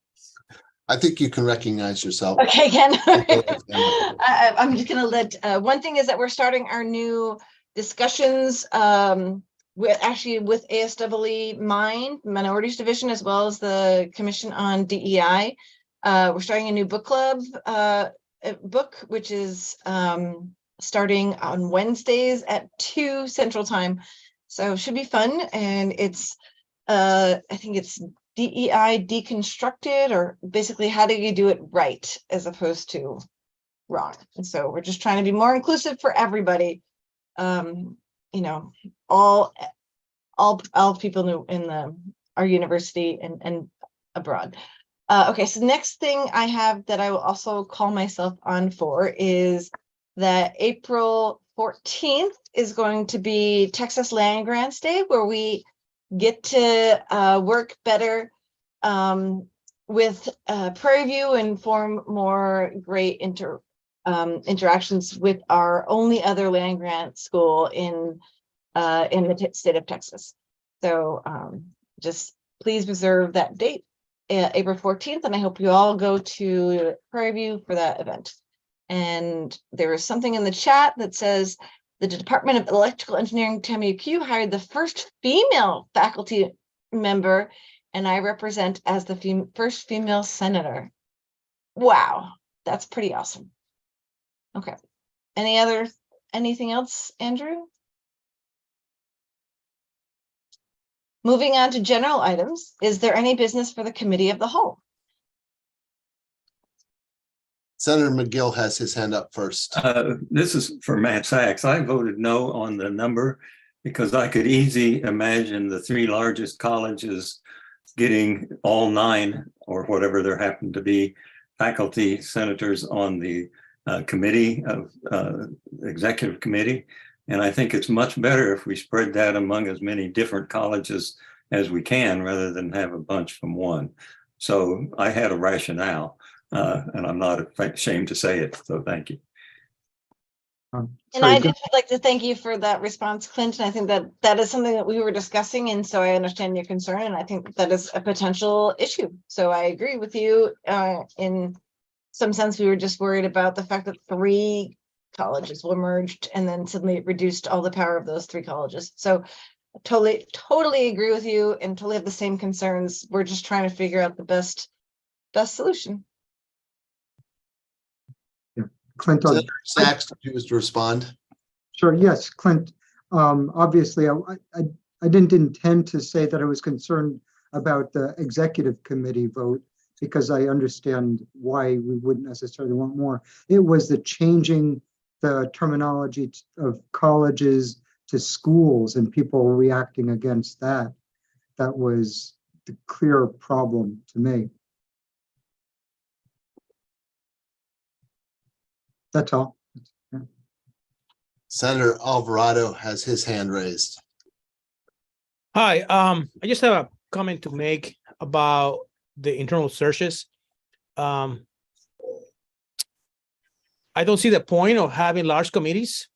I think you can recognize yourself. Okay, Ken. I'm just going to let, one thing is that we're starting our new discussions with ASWE Mind, Minorities Division, as well as the Commission on DEI. We're starting a new book club book, which is starting on Wednesdays at 2 Central Time. So it should be fun. And it's, I think it's DEI deconstructed, or basically how do you do it right as opposed to wrong. And so we're just trying to be more inclusive for everybody. You know, all people in our university and abroad. Okay, so next thing I have that I will also call myself on for is that April 14th is going to be Texas Land Grants Day, where we get to work better with Prairie View and form more great interactions with our only other land grant school in the state of Texas. So just please reserve that date, April 14th, and I hope you all go to Prairie View for that event. And there is something in the chat that says the Department of Electrical Engineering TAMU hired the first female faculty member, and I represent as the first female senator. Wow, that's pretty awesome. Okay, anything else, Andrew? Moving on to general items, is there any business for the committee of the whole? Senator McGill has his hand up first. This is for Matt Sachs. I voted no on the number because I could easily imagine the 3 largest colleges getting all 9 or whatever there happened to be faculty senators on the committee of executive committee. And I think it's much better if we spread that among as many different colleges as we can rather than have a bunch from one. So I had a rationale. And I'm not ashamed to say it, so thank you. And I just would like to thank you for that response, Clinton. I think that is something that we were discussing, and so I understand your concern, and I think that is a potential issue. So I agree with you. In some sense, we were just worried about the fact that 3 colleges were merged, and then suddenly it reduced all the power of those 3 colleges. So totally agree with you, and totally have the same concerns. We're just trying to figure out the best solution. Clint, Senator Sachs, do you wish to respond? Sure. Yes, Clint. Obviously, I didn't intend to say that I was concerned about the executive committee vote because I understand why we wouldn't necessarily want more. It was the changing the terminology of colleges to schools and people reacting against that. That was the clear problem to me. That's all. Yeah. Senator Alvarado has his hand raised. Hi, I just have a comment to make about the internal searches. I don't see the point of having large committees.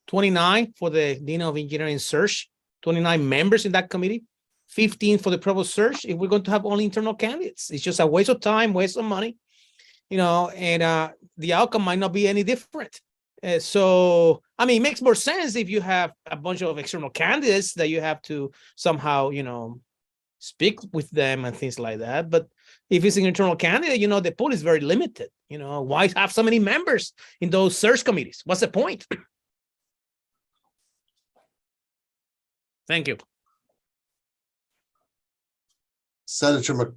29 for the Dean of Engineering search, 29 members in that committee, 15 for the provost search. If we're going to have only internal candidates, it's just a waste of time, waste of money, and the outcome might not be any different. So, I mean, it makes more sense if you have a bunch of external candidates that you have to somehow, speak with them and things like that. But if it's an internal candidate, the pool is very limited. Why have so many members in those search committees? What's the point? Thank you. Senator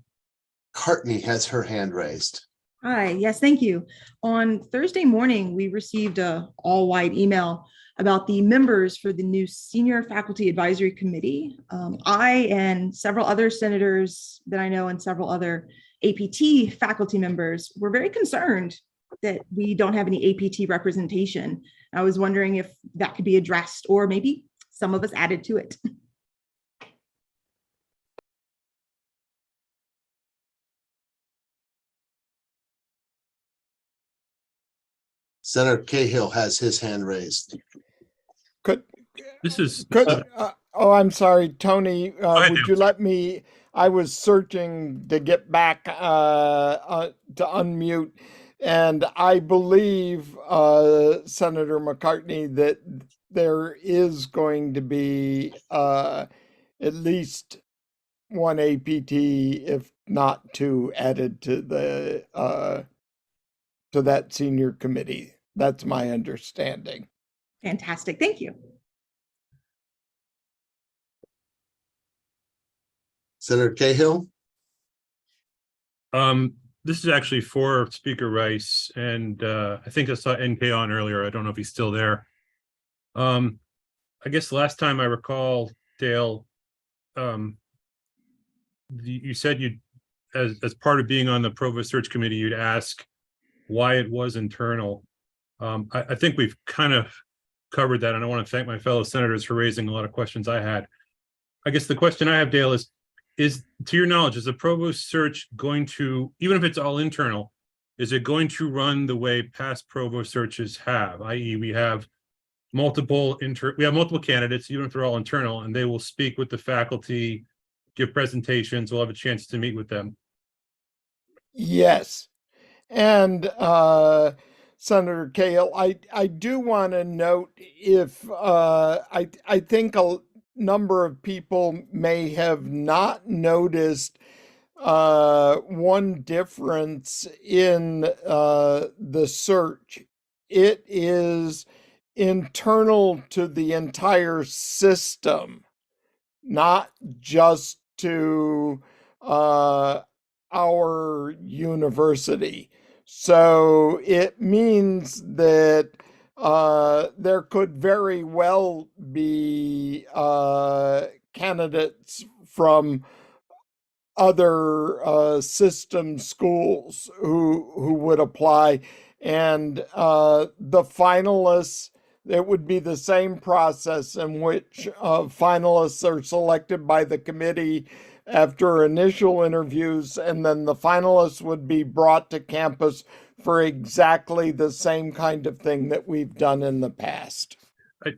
McCartney has her hand raised. Hi, yes, thank you. On Thursday morning, we received a all-white email about the members for the new Senior Faculty Advisory Committee. I and several other senators that I know and several other APT faculty members were very concerned that we don't have any APT representation. I was wondering if that could be addressed or maybe some of us added to it. Senator Cahill has his hand raised. I'm sorry, Tony, would you let me, I was searching to get back to unmute, and I believe, Senator McCartney, that there is going to be at least one APT, if not 2, added to the to that senior committee. That's my understanding. Fantastic. Thank you. Senator Cahill. This is actually for Speaker Rice, and I think I saw NK on earlier. I don't know if he's still there. I guess last time I recall, Dale, you said you'd, as part of being on the Provost Search Committee, you'd ask why it was internal. I think we've kind of covered that, and I want to thank my fellow senators for raising a lot of questions I had. I guess the question I have, Dale, is to your knowledge, is the provost search going to, even if it's all internal, is it going to run the way past provost searches have, i.e. we have multiple candidates, even if they're all internal, and they will speak with the faculty, give presentations, we'll have a chance to meet with them? Yes. And Senator Cahill, I do want to note if I think a number of people may have not noticed one difference in the search. It is internal to the entire system, not just to our university. So it means that there could very well be candidates from other system schools who would apply, and the finalists, it would be the same process in which finalists are selected by the committee after initial interviews, and then the finalists would be brought to campus for exactly the same kind of thing that we've done in the past. I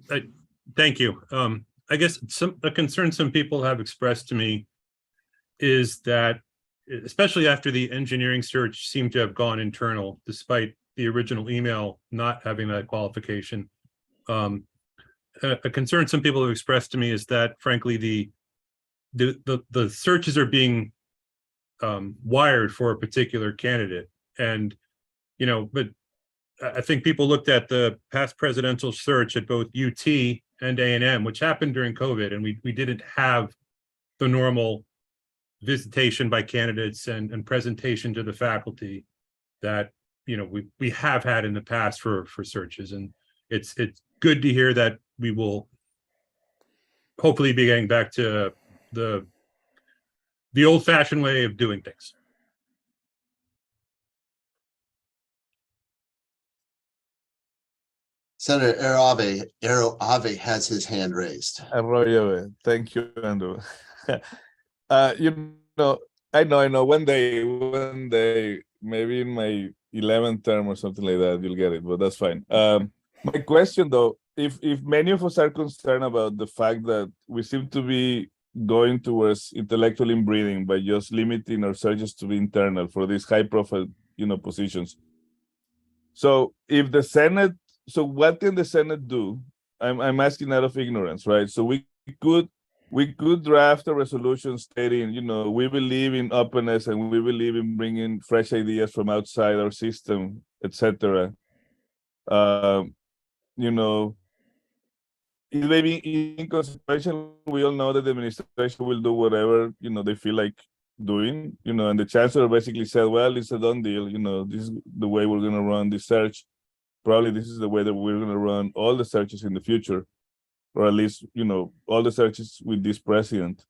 thank you. I guess a concern some people have expressed to me is that, especially after the engineering search seemed to have gone internal, despite the original email not having that qualification. A concern some people have expressed to me is that, frankly, the searches are being wired for a particular candidate, and but I think people looked at the past presidential search at both UT and A&M, which happened during COVID, and we didn't have the normal visitation by candidates and presentation to the faculty that we have had in the past for searches, and it's good to hear that we will hopefully be getting back to the old-fashioned way of doing things. Senator Arave has his hand raised. Arroyo, thank you, Andrew. I know. One day, maybe in my 11th term or something like that, you'll get it, but that's fine. My question, though, if many of us are concerned about the fact that we seem to be going towards intellectual inbreeding by just limiting our searches to be internal for these high-profile, positions. So if the Senate, what can the Senate do? I'm asking out of ignorance, right? So we could draft a resolution stating, we believe in openness and we believe in bringing fresh ideas from outside our system, etc. It may be inconsequential. We all know that the administration will do whatever, they feel like doing, and the chancellor basically said, well, it's a done deal. This is the way we're going to run the search. Probably this is the way that we're going to run all the searches in the future, or at least, all the searches with this president.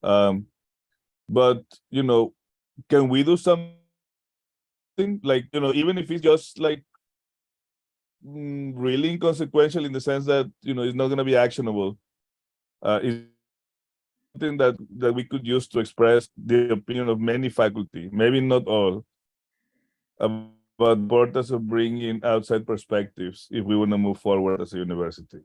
But, can we do something like, even if it's just like really inconsequential in the sense that, it's not going to be actionable, is something that we could use to express the opinion of many faculty, maybe not all, about the importance of bringing outside perspectives if we want to move forward as a university.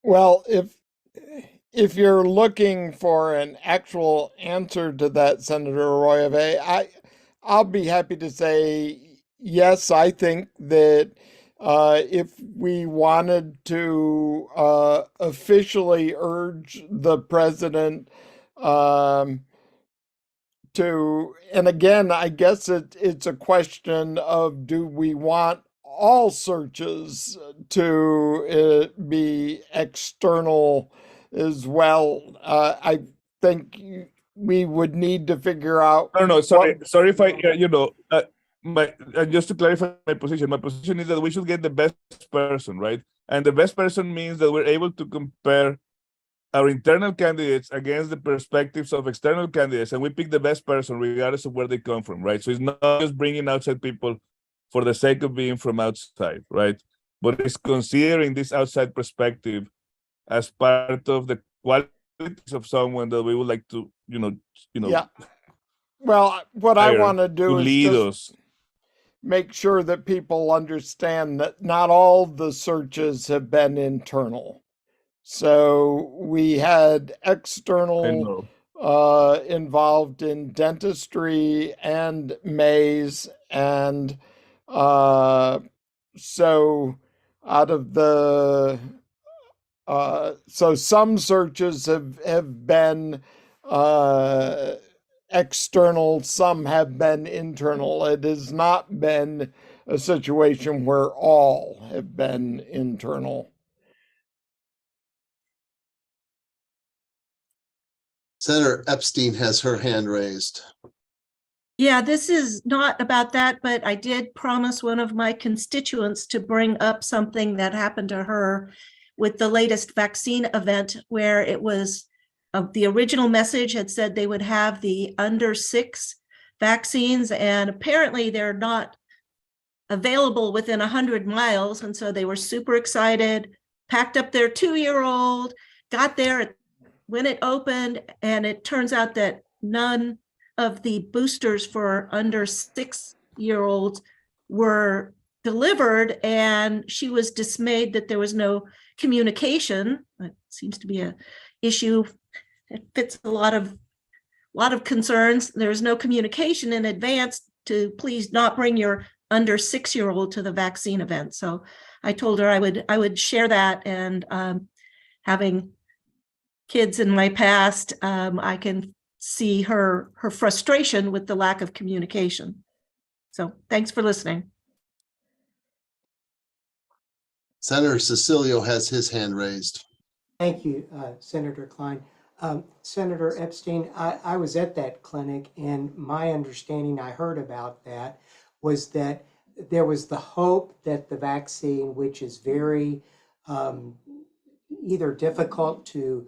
Well, if you're looking for an actual answer to that, Senator Arroyo, I'll be happy to say yes. I think that if we wanted to and again, I guess it's a question of, do we want all searches to be external as well? I think we would need to figure out. No, sorry, sorry if I, just to clarify my position is that we should get the best person, right? And the best person means that we're able to compare our internal candidates against the perspectives of external candidates, and we pick the best person regardless of where they come from, right? So it's not just bringing outside people for the sake of being from outside, right? But it's considering this outside perspective as part of the qualities of someone that we would like to, Yeah. Well, what I want to do is lead just us. make sure that people understand that not all the searches have been internal. So we had external involved in dentistry and maze, and so out of the so some searches have been external, some have been internal. It has not been a situation where all have been internal. Senator Epstein has her hand raised. Yeah, this is not about that, but I did promise one of my constituents to bring up something that happened to her with the latest vaccine event, where it was the original message had said they would have the under 6 vaccines, and apparently they're not available within 100 miles. And so they were super excited, packed up their 2-year-old, got there when it opened, and it turns out that none of the boosters for under 6-year-olds were delivered, and she was dismayed that there was no communication. It seems to be an issue that fits a lot of concerns. There's no communication in advance to please not bring your under 6-year-old to the vaccine event. So I told her I would share that, and having kids in my past, I can see her frustration with the lack of communication. So thanks for listening. Senator Cecilio has his hand raised. Thank you, Senator Klein. Senator Epstein, I was at that clinic, and my understanding I heard about that was that there was the hope that the vaccine, which is very either difficult to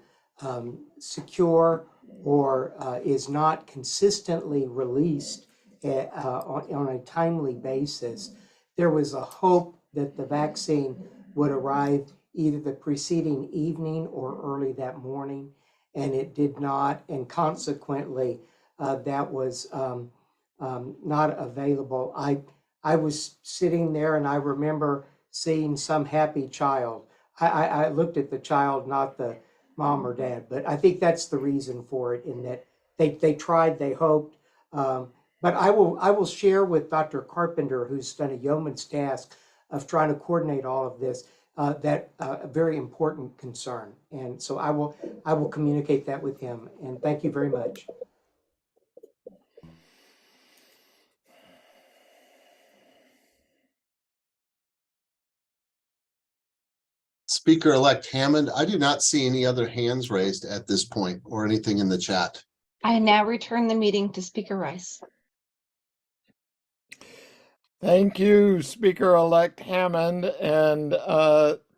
secure or is not consistently released on a timely basis, there was a hope that the vaccine would arrive either the preceding evening or early that morning, and it did not, and consequently that was not available. I was sitting there, and I remember seeing some happy child. I looked at the child, not the mom or dad, but I think that's the reason for it, in that they tried, they hoped. But I will share with Dr. Carpenter, who's done a yeoman's task of trying to coordinate all of this, that a very important concern. And so I will communicate that with him. And thank you very much. Speaker-elect Hammond, I do not see any other hands raised at this point or anything in the chat. I now return the meeting to Speaker Rice. Thank you, Speaker-elect Hammond, and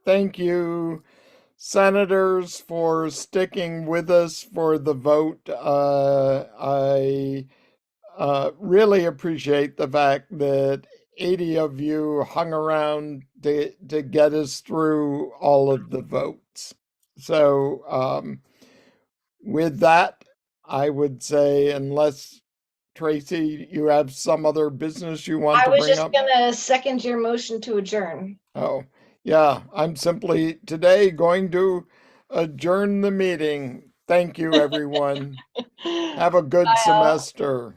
thank you, senators, for sticking with us for the vote. I really appreciate the fact that 80 of you hung around to get us through all of the votes. So with that, I would say, unless Tracy, you have some other business you want to bring up? I was just gonna second your motion to adjourn. Oh, yeah, I'm simply today going to adjourn the meeting. Thank you, everyone. Have a good Bye, all. semester.